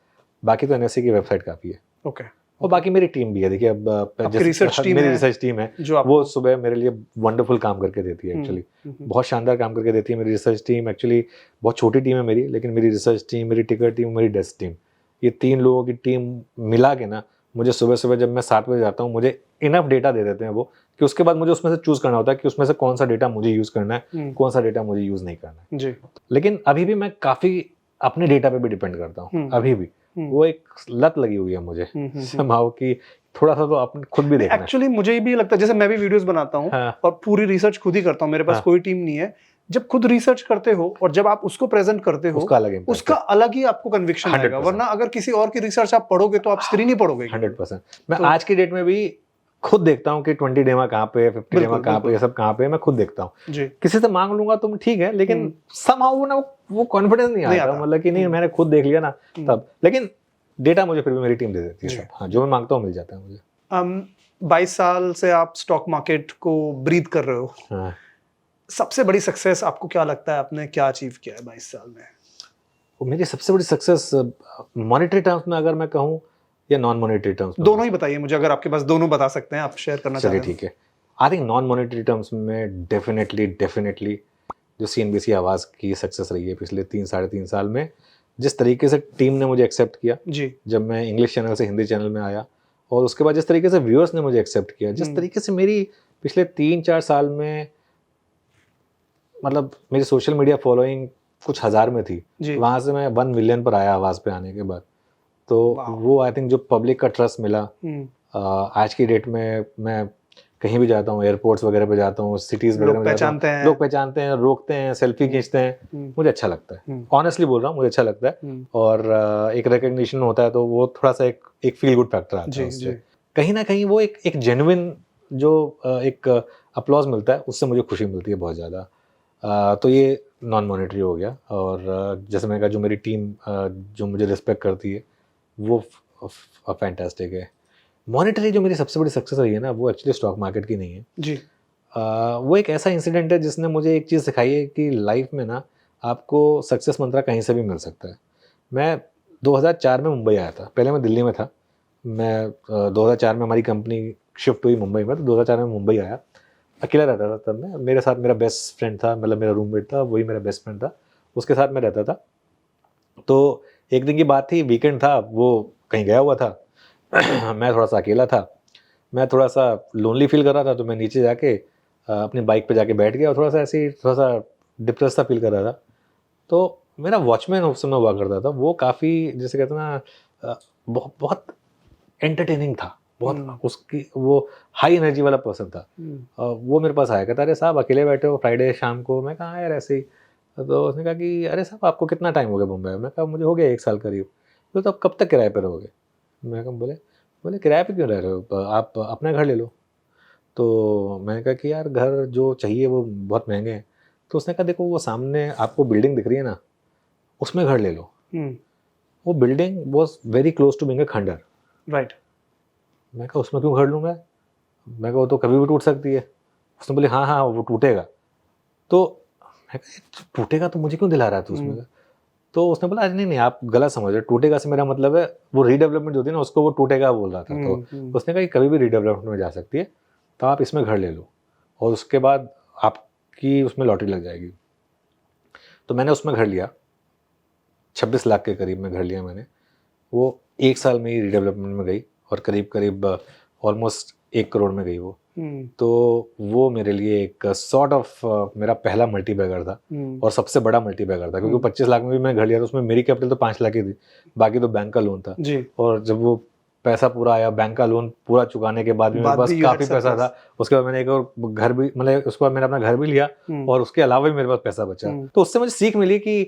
Speaker 2: बाकी तो एनएससी की वेबसाइट काफ़ी है।
Speaker 1: ओके।
Speaker 2: और बाकी मेरी टीम भी है। देखिए, अब
Speaker 1: आपकी रिसर्च टीम
Speaker 2: मेरी
Speaker 1: है
Speaker 2: रिसर्च टीम है
Speaker 1: जो
Speaker 2: वो सुबह मेरे लिए वंडरफुल काम करके देती है। एक्चुअली बहुत शानदार काम करके देती है मेरी रिसर्च टीम। एक्चुअली बहुत छोटी टीम है मेरी, लेकिन मेरी रिसर्च टीम, मेरी टिकर टीम, मेरी डेस्क टीम, ये 3 लोगों की टीम मिला के ना मुझे सुबह सुबह जब मैं 7 बजे जाता हूँ, मुझे इनफ डेटा दे देते हैं वो, कि उसके बाद मुझे उसमें से चूज़ करना होता है कि उसमें से कौन सा डेटा मुझे यूज़ करना है, कौन सा डेटा मुझे यूज़ नहीं करना है।
Speaker 1: जी।
Speaker 2: लेकिन अभी भी मैं काफ़ी अपने डेटा पे भी डिपेंड करता हूँ। अभी भी वो एक लत लगी हुई है मुझे somehow कि थोड़ा सा तो आपने खुद भी देखना है।
Speaker 1: एक्चुअली मुझे भी लगता है, जैसे मैं भी वीडियोस बनाता हूँ और पूरी रिसर्च खुद ही करता हूँ, मेरे पास कोई टीम नहीं है। जब खुद रिसर्च करते हो और जब आप उसको प्रेजेंट करते हो, उसका अलग ही आपको कन्विक्शन आएगा। वरना अगर किसी और की रिसर्च आप पढ़ोगे तो आप स्क्रीन ही पढ़ोगे।
Speaker 2: 100%। मैं आज की डेट में भी खुद देखता हूँ कि 20 डेमा कहाँ पे, 50 डेमा कहाँ पे, ये सब कहाँ पे, मैं खुद देखता हूँ। किसी से मांग लूंगा तो ठीक है, लेकिन somehow वो कॉन्फिडेंस नहीं आता, मतलब कि नहीं मैंने खुद देख लिया ना तब। लेकिन डेटा मुझे फिर भी मेरी टीम दे देती है सब। हाँ, जो मैं मांगता हूँ मिल जाता है मुझे।
Speaker 1: 22 साल से आप स्टॉक मार्केट को ब्रीथ कर रहे हो।
Speaker 2: हाँ।
Speaker 1: सबसे बड़ी सक्सेस आपको क्या लगता है, आपने क्या अचीव किया है 22 साल में?
Speaker 2: वो मेरी सबसे बड़ी सक्सेस मॉनेटरी टर्म्स में अगर मैं कहूँ या नॉन मॉनेटरी टर्म्स में?
Speaker 1: दोनों ही बताइए मुझे, अगर आपके पास दोनों बता सकते हैं, आप शेयर करना चाहते हैं।
Speaker 2: चलिए ठीक है। I think non monetary terms में डेफिनेटली जो सीएनबीसी आवाज़ की सक्सेस रही है पिछले 3-3.5 साल में, जिस तरीके से टीम ने मुझे एक्सेप्ट किया
Speaker 1: जी।
Speaker 2: जब मैं इंग्लिश चैनल से हिंदी चैनल में आया, और उसके बाद जिस तरीके से व्यूअर्स ने मुझे एक्सेप्ट किया, जिस तरीके से मेरी पिछले 3-4 साल में, मतलब मेरी सोशल मीडिया फॉलोइंग कुछ हज़ार में थी, वहाँ से मैं 1 मिलियन पर आया आवाज़ पे आने के बाद। तो वो आई थिंक जो पब्लिक का ट्रस्ट मिला, आज की डेट में मैं कहीं भी जाता हूँ, एयरपोर्ट्स वगैरह पे जाता हूँ, सिटीज़ वगैरह में जाता हूँ, लोग पहचानते हैं, रोकते हैं, सेल्फी खींचते हैं, मुझे अच्छा लगता है। ऑनेस्टली बोल रहा हूँ, मुझे अच्छा लगता है। और एक रिकग्निशन होता है तो वो थोड़ा सा एक फील गुड फैक्टर आता है उससे। कहीं ना कहीं वो एक जेन्युइन जो एक अपलॉज मिलता है, उससे मुझे खुशी मिलती है बहुत ज़्यादा। तो ये नॉन मॉनेटरी हो गया। और जैसे मैंने कहा, जो मेरी टीम जो मुझे रिस्पेक्ट करती है, वो फैंटास्टिक है। मॉनेटरी जो मेरी सबसे बड़ी सक्सेस रही है ना, वो एक्चुअली स्टॉक मार्केट की नहीं है
Speaker 1: जी।
Speaker 2: वो एक ऐसा इंसिडेंट है जिसने मुझे एक चीज़ सिखाई है कि लाइफ में ना आपको सक्सेस मंत्रा कहीं से भी मिल सकता है। मैं 2004 में मुंबई आया था, पहले मैं दिल्ली में था। मैं 2004 में हमारी कंपनी शिफ्ट हुई मुंबई में, तो 2004 में मुंबई आया, अकेला रहता था तब मैं। मेरे साथ मेरा बेस्ट फ्रेंड था, मतलब मेरा रूममेट था, वही मेरा बेस्ट फ्रेंड था, उसके साथ मैं रहता था। तो एक दिन की बात थी, वीकेंड था, वो कहीं गया हुआ था मैं थोड़ा सा अकेला था, मैं थोड़ा सा लोनली फील कर रहा था, तो मैं नीचे जाके अपनी बाइक पे जाके बैठ गया और थोड़ा सा ऐसे ही थोड़ा सा डिप्रेस सा फील कर रहा था। तो मेरा वॉचमैन उस समय हुआ करता था, वो काफ़ी, जैसे कहते हैं ना, बहुत एंटरटेनिंग था, बहुत उसकी वो हाई एनर्जी वाला पर्सन था। वो मेरे पास आया, कहता अरे साहब अकेले बैठे हो फ्राइडे शाम को? मैं कहा यार ऐसे ही। तो उसने कहा कि अरे साहब आपको कितना टाइम हो गया मुंबई में? मैं कहा मुझे हो गया 1 साल करीब। तो अब कब तक किराए पर रहोगे? मैं कहा बोले किराए पे क्यों रह रहे हो, आप अपना घर ले लो। तो मैंने कहा कि यार घर जो चाहिए वो बहुत महंगे हैं। तो उसने कहा देखो वो सामने आपको बिल्डिंग दिख रही है ना, उसमें घर ले लो। वो building was very close to being a खंडर।
Speaker 1: राइट।
Speaker 2: मैं कहा उसमें क्यों घर लूँ मैं कहा वो तो कभी भी टूट सकती है। उसने बोले हाँ वो टूटेगा। तो मैं कहा, टूटेगा तो मुझे क्यों दिला रहा है तू उसमें? तो उसने बोला नहीं नहीं आप गलत समझ रहे, टूटेगा से मेरा मतलब है वो रीडेवलपमेंट होती है ना, उसको वो टूटेगा बोल रहा था। तो उसने कहा कि कभी भी रीडेवलपमेंट में जा सकती है, तो आप इसमें घर ले लो और उसके बाद आपकी उसमें लॉटरी लग जाएगी। तो मैंने उसमें घर लिया, 26 लाख के करीब में घर लिया मैंने। वो 1 साल में ही रीडेवलपमेंट में गई और करीब करीब ऑलमोस्ट 1 करोड़ में गई वो। तो वो मेरे लिए एक सॉर्ट ऑफ मेरा पहला मल्टी बैगर था और सबसे बड़ा मल्टी बैगर था, क्योंकि 25 लाख में भी मैं घर लिया था, उसमें मेरी कैपिटल तो 5 लाख ही थी, बाकी तो बैंक का लोन था
Speaker 1: जी।
Speaker 2: और जब वो पैसा पूरा आया, बैंक का लोन पूरा चुकाने के बाद भी मेरे पास काफी पैसा था। उसके बाद मैंने एक और घर भी, मतलब उसके बाद मैंने अपना घर भी लिया और उसके अलावा भी मेरे पास पैसा बचा। तो उससे मुझे सीख मिली कि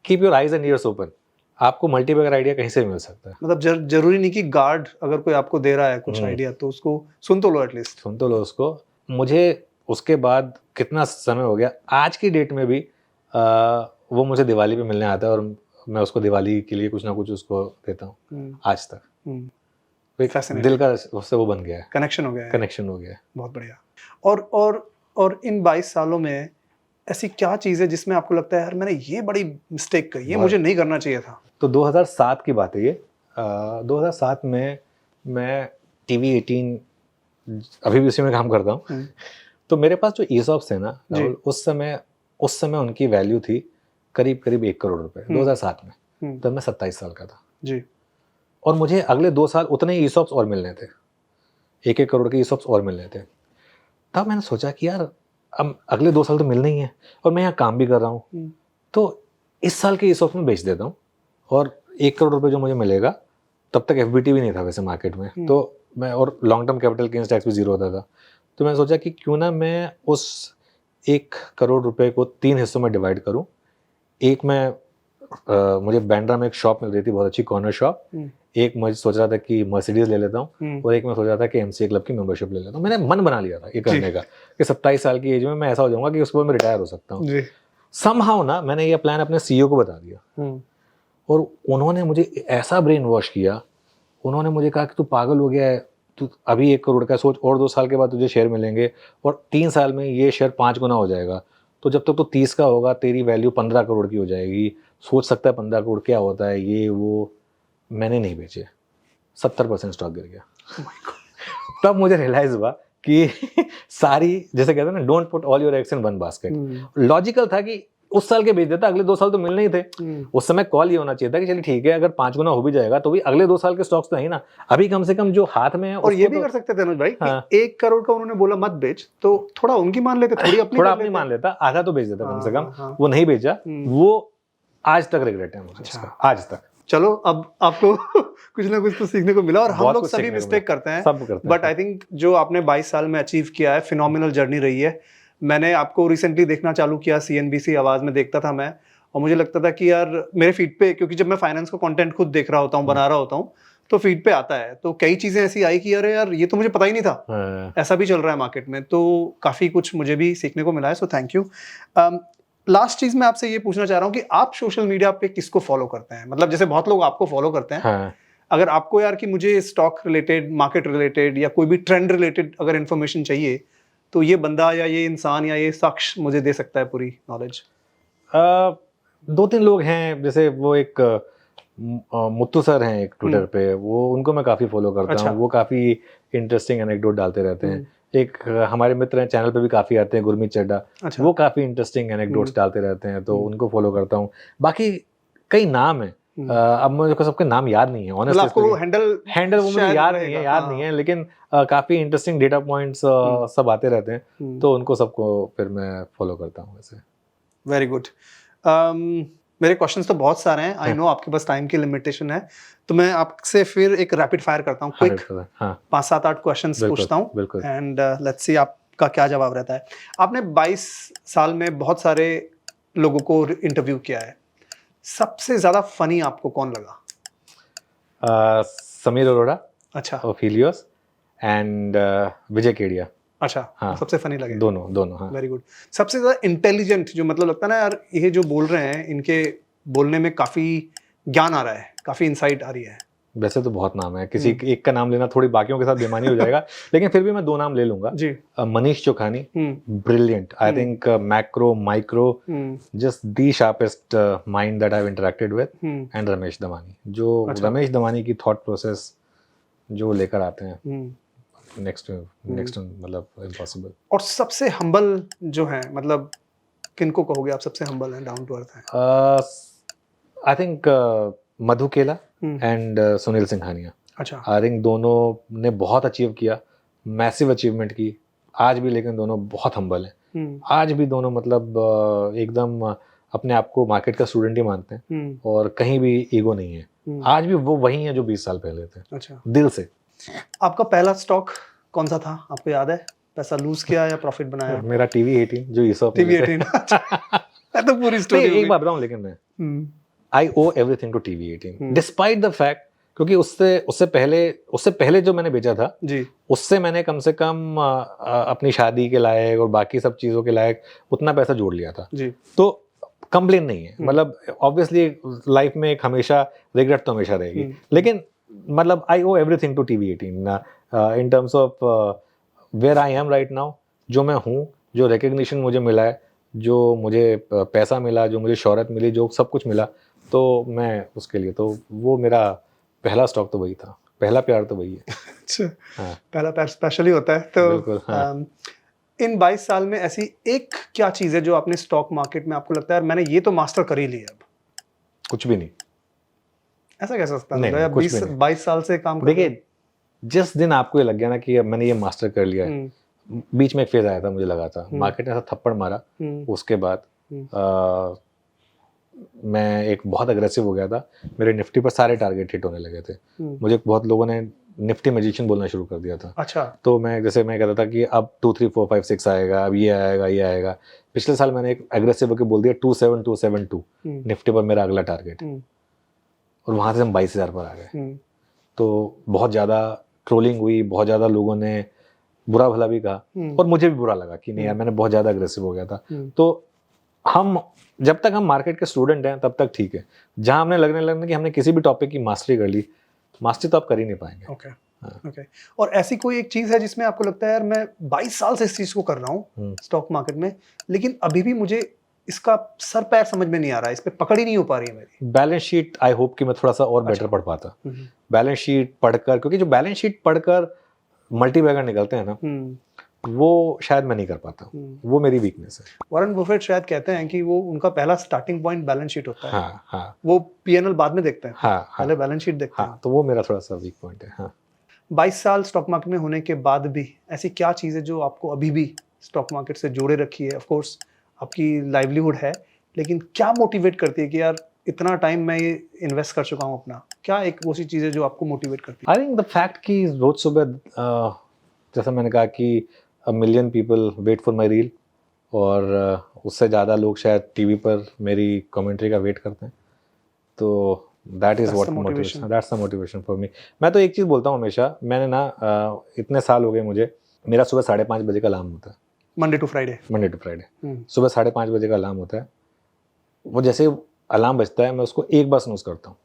Speaker 2: keep your eyes and years open, आपको मल्टीबैगर आइडिया कहीं से मिल सकता है।
Speaker 1: मतलब जरूरी नहीं कि गार्ड अगर कोई आपको दे रहा है कुछ आइडिया तो उसको सुन तो लो, एटलीस्ट
Speaker 2: सुन तो लो उसको। मुझे उसके बाद कितना समय हो गया, आज की डेट में भी वो मुझे दिवाली पे मिलने आता है और मैं उसको दिवाली के लिए कुछ ना कुछ उसको देता हूँ आज तक। दिल का उससे वो बन गया है,
Speaker 1: कनेक्शन हो गया है,
Speaker 2: कनेक्शन हो गया है।
Speaker 1: बहुत बढ़िया। और इन 22 सालों में ऐसी क्या चीज़ है जिसमें आपको लगता है यार मैंने ये बड़ी मिस्टेक करी, ये मुझे नहीं करना चाहिए था?
Speaker 2: तो 2007 की बात है ये। 2007 में मैं TV 18 अभी भी उसी में काम करता हूँ। तो मेरे पास जो ESOPs थे ना राहुल, उस समय उनकी वैल्यू थी करीब करीब 1 करोड़ रुपए 2007 में। तब मैं 27 साल का था
Speaker 1: जी।
Speaker 2: और मुझे अगले 2 साल उतने ही ESOPs और मिलने थे, 1-1 करोड़ के ESOPs और मिलने थे। तब मैंने सोचा कि यार अब अगले 2 साल तो मिलने ही है और मैं यहाँ काम भी कर रहा हूँ, तो इस साल के ESOPs में बेच देता हूँ और 1 करोड़ रुपए जो मुझे मिलेगा, तब तक FBT भी नहीं था वैसे मार्केट में, तो मैं, और long term capital gains tax भी 0 होता था। तो मैंने सोचा कि क्यों ना मैं उस 1 करोड़ रुपए को 3 हिस्सों में डिवाइड करूँ। एक मैं मुझे बैंड्रा में एक शॉप मिल रही थी, बहुत अच्छी कॉर्नर शॉप। एक मैं सोच रहा था कि मर्सिडीज ले लेता हूँ और एक मैं सोच रहा था कि MCA क्लब की मेंबरशिप ले लेता हूँ। मैंने मन बना लिया था ये करने का कि 27 साल की एज में मैं ऐसा हो जाऊंगा कि उसके बाद मैं रिटायर हो सकता हूँ। समहाउ ना मैंने ये प्लान अपने CEO को बता दिया और उन्होंने मुझे ऐसा ब्रेन वॉश किया। उन्होंने मुझे कहा कि तू पागल हो गया है, तू अभी 1 करोड़ का सोच, और 2 साल के बाद तुझे शेयर मिलेंगे और 3 साल में ये शेयर 5 गुना हो जाएगा, तो जब तक तो 30 का होगा तेरी वैल्यू 15 करोड़ की हो जाएगी। सोच सकता है 15 करोड़ क्या होता है, ये वो। मैंने नहीं बेचे, 70% स्टॉक गिर गया। तब मुझे रियलाइज हुआ कि सारी, जैसे कहते हैं ना, don't put all your eggs in one basket. Logical था कि उस साल के बेच देता, अगले 2 साल तो मिलने ही थे। उस समय कॉल ये होना चाहिए था कि चलिए ठीक है, अगर 5 गुना हो भी जाएगा तो भी अगले 2 साल के स्टॉक्स तो है ना, अभी कम से कम जो हाथ में है।
Speaker 1: और ये भी कर सकते थे अनुज भाई कि 1 करोड़ का उन्होंने बोला मत बेच, तो थोड़ा उनकी मान लेते, थोड़ा अपनी
Speaker 2: मान लेता, आधा तो बेच देता कम से कम। वो नहीं बेचा, वो आज तक रिग्रेट है मुझे उसका, आज तक।
Speaker 1: चलो अब आपको कुछ ना कुछ तो सीखने को मिला, और हम लोग सभी मिस्टेक करते हैं,
Speaker 2: सब करते हैं,
Speaker 1: बट आई थिंक जो आपने 22 साल में अचीव किया है, फिनोमिनल जर्नी रही है। मैंने आपको रिसेंटली देखना चालू किया, CNBC आवाज में देखता था मैं, और मुझे लगता था कि यार मेरे फीड पे, क्योंकि जब मैं फाइनेंस का कंटेंट खुद देख रहा होता हूँ, बना रहा होता हूँ, तो फीड पे आता है, तो कई चीजें ऐसी आई कि अरे यार ये तो मुझे पता ही नहीं था ऐसा भी चल रहा है मार्केट में। तो काफी कुछ मुझे भी सीखने को मिला है, सो थैंक यू। लास्ट चीज मैं आपसे ये पूछना चाह रहा हूँ कि आप सोशल मीडिया पे किसको फॉलो करते हैं? मतलब जैसे बहुत लोग आपको फॉलो करते हैं, अगर आपको यार कि मुझे स्टॉक रिलेटेड, मार्केट रिलेटेड या कोई भी ट्रेंड रिलेटेड अगर इन्फॉर्मेशन चाहिए, तो ये बंदा या ये इंसान या ये शख्स मुझे दे सकता है पूरी नॉलेज?
Speaker 2: 2-3 लोग हैं, जैसे वो एक मुत्तू सर हैं एक ट्विटर पे, वो उनको मैं काफ़ी फॉलो करता हूँ। वो काफ़ी इंटरेस्टिंग एनेक्डोट डालते रहते हैं। एक हमारे मित्र हैं, चैनल पे भी काफ़ी आते हैं, गुरमीत चड्डा, वो काफ़ी इंटरेस्टिंग एनेक्डोट्स डालते रहते हैं, तो उनको फॉलो करता हूँ। बाकी कई नाम है, अब मुझे सबके नाम याद नहीं है ऑनेस्टली,
Speaker 1: आपको वो हैंडल
Speaker 2: वो मुझे याद नहीं है, लेकिन काफ़ी इंटरेस्टिंग डेटा पॉइंट्स सब आते रहते हैं, तो उनको सबको फिर मैं फॉलो करता हूँ वैसे।
Speaker 1: Very good. मेरे क्वेश्चंस तो बहुत सारे हैं, आई नो आपके पास टाइम की लिमिटेशन है, तो मैं आपसे फिर एक रैपिड फायर करता हूँ, क्विक 5-7-8 क्वेश्चंस पूछता हूँ, एंड लेट्स सी आपका क्या जवाब रहता है। आपने 22 साल में बहुत सारे लोगों को इंटरव्यू किया है, सबसे ज्यादा फनी आपको कौन लगा?
Speaker 2: समीर अरोड़ा,
Speaker 1: अच्छा,
Speaker 2: ओफिलियोस एंड विजय केडिया।
Speaker 1: अच्छा, हाँ, सबसे फनी लगे?
Speaker 2: दोनों हाँ।
Speaker 1: Very good. सबसे ज्यादा इंटेलिजेंट, जो मतलब लगता है ना यार ये जो बोल रहे हैं, इनके बोलने में काफी ज्ञान आ रहा है, काफी इंसाइट आ रही है?
Speaker 2: वैसे तो बहुत नाम है, किसी एक का नाम लेना थोड़ी बाकियों के साथ बेईमानी हो जाएगा, लेकिन फिर भी मैं 2 नाम ले लूंगा
Speaker 1: जी।
Speaker 2: Manish Chaukhani, brilliant, I think macro micro just the sharpest mind that I have interacted with, and Ramesh Damani, जो
Speaker 1: अच्छा।
Speaker 2: रमेश दमानी की थॉट प्रोसेस जो लेकर आते हैं नेक्स्ट मतलब इम्पॉसिबल।
Speaker 1: और सबसे हम्बल जो है, मतलब किनको कहोगे आप सबसे हम्बल हैं, डाउन टू अर्थ हैं?
Speaker 2: आई थिंक मधु केला एंड सुनील सिंघानिया।
Speaker 1: अच्छा।
Speaker 2: आई थिंक दोनों ने बहुत अचीव किया, मैसिव अचीवमेंट की आज भी, लेकिन दोनों बहुत हम्बल हैं। आज भी दोनों मतलब एकदम अपने आप को मार्केट का स्टूडेंट ही मानते हैं और कहीं भी ईगो नहीं है। आज भी वो वही है जो 20 साल पहले थे।
Speaker 1: अच्छा।
Speaker 2: दिल से।
Speaker 1: आपका पहला स्टॉक कौन सा था, आपको याद है? पैसा लूज किया या प्रॉफिट बनाया?
Speaker 2: मेरा टीवी 18 जो ईसॉप
Speaker 1: टीवी 18। तो पूरी स्टोरी
Speaker 2: एक बात बताऊं, लेकिन मैं I owe everything to TV 18 despite the fact, क्योंकि उससे पहले जो मैंने बेचा था
Speaker 1: जी,
Speaker 2: उससे मैंने कम से कम अपनी शादी के लायक और बाकी सब चीज़ों के लायक उतना पैसा जोड़ लिया था
Speaker 1: जी।
Speaker 2: तो कंप्लेन नहीं है। मतलब ऑब्वियसली लाइफ में एक हमेशा रिग्रेट तो हमेशा रहेगी, लेकिन मतलब I owe everything to TV 18 in terms of where I am right now. जो मैं हूँ, जो रिकग्निशन मुझे मिला है, जो मुझे पैसा मिला, जो मुझे शोहरत मिली, जो सब कुछ मिला, तो मैं उसके लिए, तो वो मेरा पहला स्टॉक तो वही था, पहला प्यार तो वही है।
Speaker 1: अच्छा।
Speaker 2: हाँ।
Speaker 1: पहला प्यार स्पेशल ही होता है। तो
Speaker 2: बिल्कुल, हाँ।
Speaker 1: इन 22 साल में ऐसी एक क्या चीज़ है जो आपने स्टॉक मार्केट में आपको लगता है मैंने ये तो मास्टर कर ही लिया? अब
Speaker 2: कुछ भी नहीं।
Speaker 1: ऐसा कैसे सकता है?
Speaker 2: नहीं,
Speaker 1: मतलब
Speaker 2: कुछ भी नहीं।
Speaker 1: 22 साल से काम कर रहे
Speaker 2: देखिए, जिस दिन आपको ये लग गया ना कि अब मैंने ये मास्टर कर लिया है, बीच में एक फेज आया था, मुझे लगा था मार्केट ने ऐसा थप्पड़ मारा, उसके बाद मैं एक बहुत अग्रेसिव हो गया था। मेरे निफ्टी पर सारे टारगेट हिट होने लगे थे। मुझे बहुत लोगों ने निफ्टी मैजिशियन बोलना शुरू कर दिया था।
Speaker 1: अच्छा।
Speaker 2: तो मैं कहता था कि अब 2 3 4 5 6 आएगा, अब ये आएगा, ये आएगा। पिछले साल मैंने एक एग्रेसिव होकर बोल दिया 27272 निफ्टी पर मेरा अगला टारगेट, और वहां से हम 22,000 पर आ गए। तो बहुत ज़्यादा ट्रोलिंग हुई, बहुत ज़्यादा लोगों ने बुरा भला भी कहा, और मुझे भी बुरा लगा कि नहीं यार, मैंने बहुत ज़्यादा अग्रेसिव हो गया था। तो हम जब तक हम मार्केट के स्टूडेंट हैं तब तक ठीक है। जहां हमने लगने कि हमने किसी भी टॉपिक की मास्टरी कर ली, मास्टरी तो आप कर ही नहीं पाएंगे।
Speaker 1: ओके। ओके। और ऐसी कोई एक चीज़ है जिसमें आपको लगता है यार मैं 22 साल से इस चीज़ को कर रहा हूँ स्टॉक मार्केट में, लेकिन अभी भी मुझे इसका सर पैर समझ में नहीं आ रहा है, इस पे पकड़ ही नहीं हो पा रही है मेरी?
Speaker 2: बैलेंस शीट आई होप कि मैं थोड़ा सा और बेटर पढ़ पाता। बैलेंस शीट पढ़कर, क्योंकि जो बैलेंस शीट पढ़कर मल्टी बैगर निकलते हैं ना, वो शायद मैं नहीं कर पाता। वो मेरी वीकनेस है।
Speaker 1: वॉरेन बफेट शायद कहते हैं कि वो उनका पहला स्टार्टिंग पॉइंट बैलेंस शीट होता है।
Speaker 2: हाँ, हाँ।
Speaker 1: वो पीएनएल बाद में देखते हैं।
Speaker 2: हाँ,
Speaker 1: पहले बैलेंस शीट देखते हैं।
Speaker 2: तो वो मेरा थोड़ा सा वीक पॉइंट है। हाँ।
Speaker 1: 22 साल स्टॉक मार्केट में होने के बाद भी ऐसी क्या चीज़ है जो आपको अभी भी स्टॉक मार्केट से जोड़े रखी है? ऑफ कोर्स आपकी लाइवलीहुड है, लेकिन क्या मोटिवेट करती है कि यार इतना टाइम मैं ये इन्वेस्ट कर चुका हूँ अपना? क्या एक वो सी चीज़ है जो आपको मोटिवेट करती है?
Speaker 2: आई थिंक द फैक्ट कि रोज सुबह जैसा मैंने कहा कि a million people wait for my reel, और उससे ज़्यादा लोग शायद टीवी पर मेरी कमेंट्री का वेट करते हैं, तो that is what motivation, that's the motivation for me. मैं तो एक चीज़ बोलता हूँ हमेशा, मैंने ना इतने साल हो गए मुझे, मेरा सुबह 5:30 बजे का अलार्म होता है।
Speaker 1: Monday to Friday.
Speaker 2: सुबह 5:30 बजे का अलार्म होता है। वो जैसे अलार्म बजता है, मैं उसको एक बार स्नूज करता हूँ,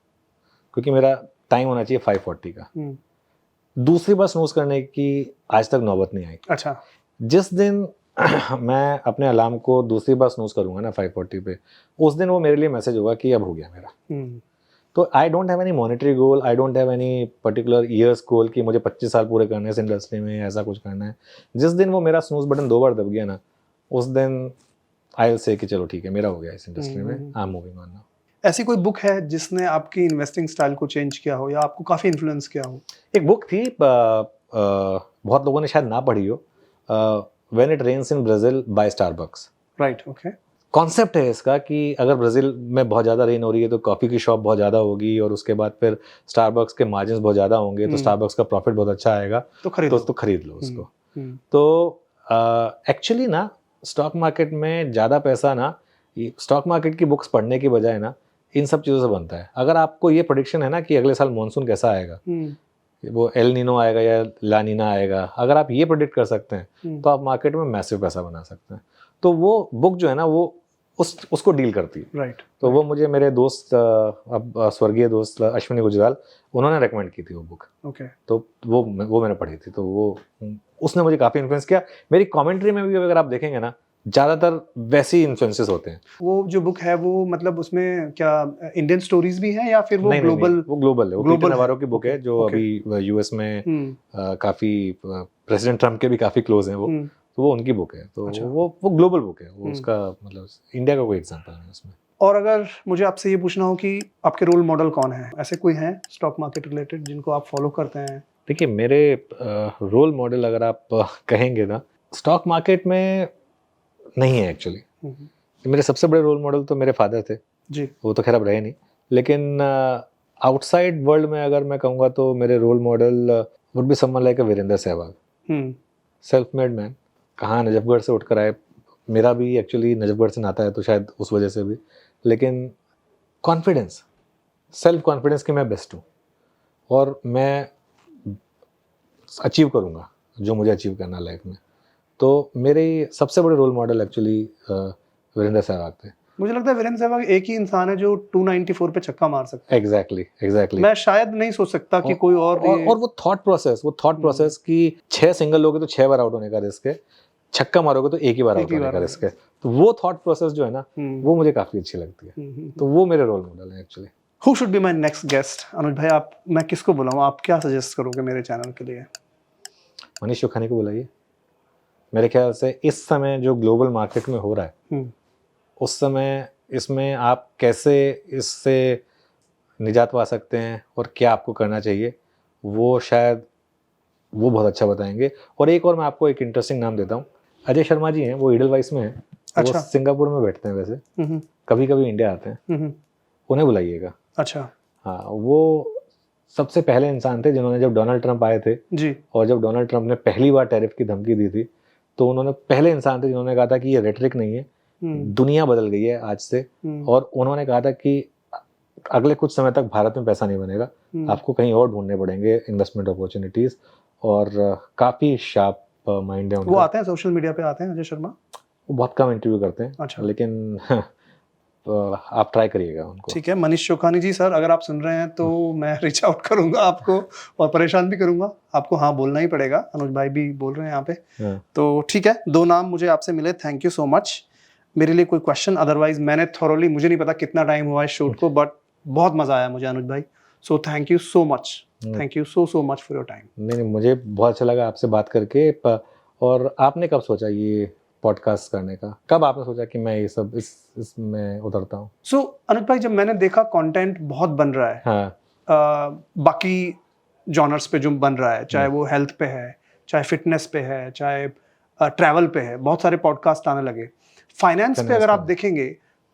Speaker 2: क्योंकि मेरा टाइम होना चाहिए 5:40 का। दूसरी बार स्नूज करने की आज तक नौबत नहीं आई।
Speaker 1: अच्छा।
Speaker 2: जिस दिन मैं अपने अलार्म को दूसरी बार स्नूज करूंगा ना 5:40 पे, उस दिन वो मेरे लिए मैसेज होगा कि अब हो गया मेरा। तो I don't have any monetary goal, I don't have any particular years goal कि मुझे 25 साल पूरे करने हैं इस इंडस्ट्री में, ऐसा कुछ करना है। जिस दिन वो मेरा स्नूज बटन 2 बार दब गया ना, उस दिन आई विल से कि चलो ठीक है, मेरा हो गया इस इंडस्ट्री में, I am moving on now.
Speaker 1: ऐसी कोई बुक है जिसने आपकी इन्वेस्टिंग स्टाइल को चेंज किया हो या आपको काफ़ी इन्फ्लुएंस किया हो?
Speaker 2: एक बुक थी, बहुत लोगों ने शायद ना पढ़ी हो, when it rains in Brazil buy Starbucks.
Speaker 1: Right. Okay.
Speaker 2: Concept है इसका कि अगर ब्राज़ील में बहुत ज़्यादा रेन हो रही है तो कॉफ़ी की शॉप बहुत ज़्यादा होगी, और उसके बाद फिर स्टारबक्स के मार्जिन्स बहुत ज़्यादा होंगे, तो स्टारबक्स का प्रॉफिट बहुत अच्छा आएगा, तो खरीद लो उसको। तो एक्चुअली ना स्टॉक मार्केट में ज़्यादा पैसा ना स्टॉक मार्केट की बुक्स पढ़ने की बजाय ना इन सब चीज़ों से बनता है। अगर आपको ये प्रेडिक्शन है ना कि अगले साल मानसून कैसा आएगा, वो एल नीनो आएगा या ला नीना आएगा, अगर आप ये प्रेडिक्ट कर सकते हैं तो आप मार्केट में मैसिव पैसा बना सकते हैं। तो वो बुक जो है ना, वो उसको डील करती है।
Speaker 1: राइट।
Speaker 2: तो वो मुझे मेरे दोस्त अब स्वर्गीय दोस्त अश्विनी गुजराल, उन्होंने रेकमेंड की थी वो बुक।
Speaker 1: ओके।
Speaker 2: तो वो मैंने पढ़ी थी, तो वो उसने मुझे काफ़ी इन्फ्लुएंस किया। मेरी कमेंट्री में भी अगर आप देखेंगे ना, ज़्यादातर वैसे ही इन्फ्लुएंसेस होते हैं।
Speaker 1: वो जो बुक है वो मतलब उसमें क्या इंडियन स्टोरीज भी हैं या फिर वो
Speaker 2: नहीं,
Speaker 1: ग्लोबल?
Speaker 2: वो ग्लोबल है। वो
Speaker 1: global
Speaker 2: पीटर
Speaker 1: है।
Speaker 2: नवारो की बुक है, जो
Speaker 1: Okay.
Speaker 2: अभी यूएस में
Speaker 1: हम्म।
Speaker 2: काफ़ी प्रेसिडेंट ट्रम्प के भी काफ़ी क्लोज हैं वो।
Speaker 1: हम्म।
Speaker 2: तो वो उनकी बुक है। तो
Speaker 1: अच्छा।
Speaker 2: वो ग्लोबल बुक है। वो उसका मतलब इंडिया का कोई एग्जांपल नहीं है उसमें।
Speaker 1: और अगर मुझे आपसे ये पूछना हो कि आपके रोल मॉडल कौन है, ऐसे कोई हैं स्टॉक मार्केट रिलेटेड जिनको आप फॉलो करते हैं?
Speaker 2: देखिए, मेरे रोल मॉडल अगर आप कहेंगे ना, स्टॉक मार्केट में नहीं है एक्चुअली। मेरे सबसे बड़े रोल मॉडल तो मेरे फादर थे
Speaker 1: जी।
Speaker 2: वो तो खैर अब रहे नहीं, लेकिन आउटसाइड वर्ल्ड में अगर मैं कहूँगा तो मेरे role model would be someone like Virender Sehwag. Self made man, कहाँ नजफगढ़ से उठकर आए। मेरा भी एक्चुअली नजफगढ़ से नाता है, तो शायद उस वजह से भी। लेकिन कॉन्फिडेंस, सेल्फ कॉन्फिडेंस कि मैं बेस्ट हूँ और मैं अचीव करूँगा जो मुझे अचीव करना है लाइफ में। तो मेरे सबसे बड़े role model actually Virender Sehwag थे।
Speaker 1: मुझे लगता है वीरेंद्र सहवाग एक ही इंसान है जो 294 पे छक्का मार सकता है।
Speaker 2: एग्जैक्टली।
Speaker 1: मैं शायद नहीं सोच सकता कि कोई और
Speaker 2: वो थॉट प्रोसेस कि 6 सिंगल लोगे तो 6 बार आउट होने का रिस्क है, छक्का मारोगे तो एक ही बार आउट होने का रिस्क है। तो वो थॉट प्रोसेस जो है ना, वो मुझे काफी अच्छी लगती है। तो वो मेरे रोल मॉडल है actually.
Speaker 1: Who should be my next guest? Anuj भाई, आप, मैं किसको बुलाऊं? आप क्या सजेस्ट करोगे मेरे चैनल के लिए?
Speaker 2: मनीष चौखानी को बुलाइए। मेरे ख्याल से इस समय जो ग्लोबल मार्केट में हो रहा है, उस समय इसमें आप कैसे इससे निजात पा सकते हैं और क्या आपको करना चाहिए, वो शायद वो बहुत अच्छा बताएंगे। और एक और मैं आपको एक इंटरेस्टिंग नाम देता हूँ, अजय शर्मा जी हैं, वो ईडलवाइस में हैं।
Speaker 1: अच्छा।
Speaker 2: वो सिंगापुर में बैठते हैं वैसे, कभी कभी इंडिया आते हैं, उन्हें बुलाइएगा।
Speaker 1: अच्छा।
Speaker 2: हाँ, वो सबसे पहले इंसान थे जिन्होंने, जब डोनाल्ड ट्रंप आए थे
Speaker 1: जी,
Speaker 2: और जब डोनाल्ड ट्रंप ने पहली बार टैरिफ की धमकी दी थी, तो उन्होंने पहले इंसान थे जिन्होंने कहा था कि ये रेटरिक नहीं है, दुनिया बदल गई है आज से। और उन्होंने कहा था कि अगले कुछ समय तक भारत में पैसा नहीं बनेगा, आपको कहीं और ढूंढने पड़ेंगे इन्वेस्टमेंट अपॉर्चुनिटीज। और काफी शार्प माइंड है उनका।
Speaker 1: वो आते हैं सोशल मीडिया पे, आते हैं अजय शर्मा?
Speaker 2: वो बहुत कम इंटरव्यू करते हैं।
Speaker 1: अच्छा।
Speaker 2: लेकिन आप ट्राई करिएगा उनको।
Speaker 1: ठीक है, मनीष चौखानी जी सर, अगर आप सुन रहे हैं तो मैं रीच आउट करूंगा आपको और परेशान भी करूंगा आपको। हाँ, बोलना ही पड़ेगा, अनुज भाई भी बोल रहे हैं यहाँ पे। तो ठीक है, 2 नाम मुझे आपसे मिले, थैंक यू सो मच। मेरे लिए कोई क्वेश्चन? अदरवाइज मैंने थॉरोली, मुझे नहीं पता कितना टाइम हुआ है शूट को, बट बहुत मजा आया मुझे अनुज भाई। So thank you so much, thank you so much for your time.
Speaker 2: नहीं, मुझे बहुत अच्छा लगा आपसे बात करके। और आपने कब सोचा ये पॉडकास्ट करने का? कब आपने सोचा कि मैं ये सब इसमें उतरता हूँ?
Speaker 1: सो अनुज भाई, जब मैंने देखा कंटेंट बहुत बन रहा है,
Speaker 2: हाँ,
Speaker 1: बाकी जॉनर्स पे जो बन रहा है, चाहे वो हेल्थ पे है, चाहे फिटनेस पे है, चाहे ट्रैवल पे है, बहुत सारे पॉडकास्ट आने लगे। फाइनेंस पे अगर आप देखेंगे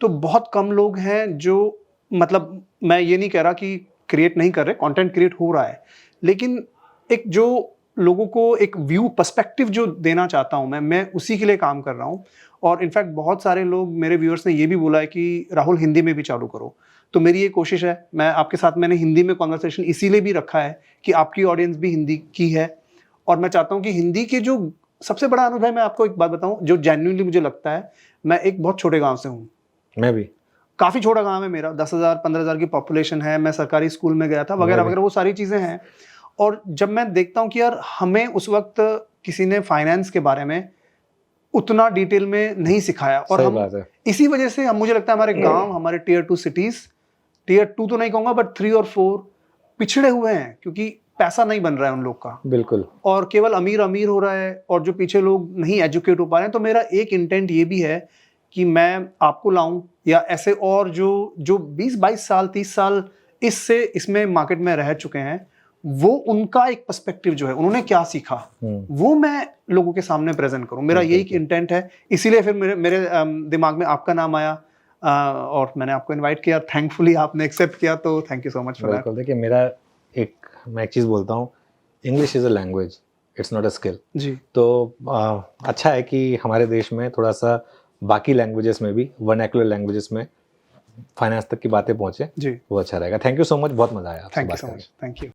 Speaker 1: तो बहुत कम लोग हैं जो, मतलब मैं ये नहीं कह रहा कि क्रिएट नहीं कर रहे, कंटेंट क्रिएट हो रहा है, लेकिन एक जो लोगों को एक व्यू पर्सपेक्टिव जो देना चाहता हूं मैं उसी के लिए काम कर रहा हूं। और इनफैक्ट बहुत सारे लोग, मेरे व्यूअर्स ने ये भी बोला है कि राहुल हिंदी में भी चालू करो। तो मेरी ये कोशिश है, मैं आपके साथ, मैंने हिंदी में कॉन्वर्सेशन इसीलिए भी रखा है कि आपकी ऑडियंस भी हिंदी की है, और मैं चाहता हूँ कि हिंदी के जो सबसे बड़ा अनुभव है, मैं आपको एक बात बताऊं जो जेन्युइनली मुझे लगता है, मैं एक बहुत छोटे गांव से हूँ।
Speaker 2: मैं भी,
Speaker 1: काफ़ी छोटा गांव है मेरा, 10,000 15,000 की पॉपुलेशन है, मैं सरकारी स्कूल में गया था वगैरह वगैरह, वो सारी चीज़ें हैं। और जब मैं देखता हूँ कि यार हमें उस वक्त किसी ने फाइनेंस के बारे में उतना डिटेल में नहीं सिखाया, और हम इसी वजह से, हम, मुझे लगता है हमारे गांव, हमारे टियर 2 सिटीज़, टियर 2 तो नहीं कहूँगा बट 3 और 4 पिछड़े हुए हैं, क्योंकि पैसा नहीं बन रहा है उन लोग का। बिल्कुल। और केवल अमीर अमीर हो रहा है और जो पीछे लोग नहीं एजुकेट हो पा रहे हैं। तो मेरा एक इंटेंट ये भी है कि मैं आपको लाऊं, या ऐसे और जो 20-22 साल 30 साल इसमें मार्केट में रह चुके हैं, वो उनका एक पर्सपेक्टिव जो है, उन्होंने क्या सीखा, वो मैं लोगों के सामने प्रेजेंट करूं। मेरा यही इंटेंट है। इसीलिए फिर मेरे दिमाग में आपका नाम आया, और मैंने आपको इनवाइट किया। थैंकफुली आपने एक्सेप्ट किया, तो thank you so much for that.
Speaker 2: देखिए, मैं एक चीज़ बोलता हूँ, English is a language, it's not a skill जी। तो अच्छा है कि हमारे देश में थोड़ा सा बाकी लैंग्वेजेस में भी, वर्नैकुलर लैंग्वेजेस में फाइनेंस तक की बातें पहुंचे जी, वो अच्छा रहेगा। थैंक यू सो मच, बहुत मजा आया आपसे बात करके।
Speaker 1: Thank you.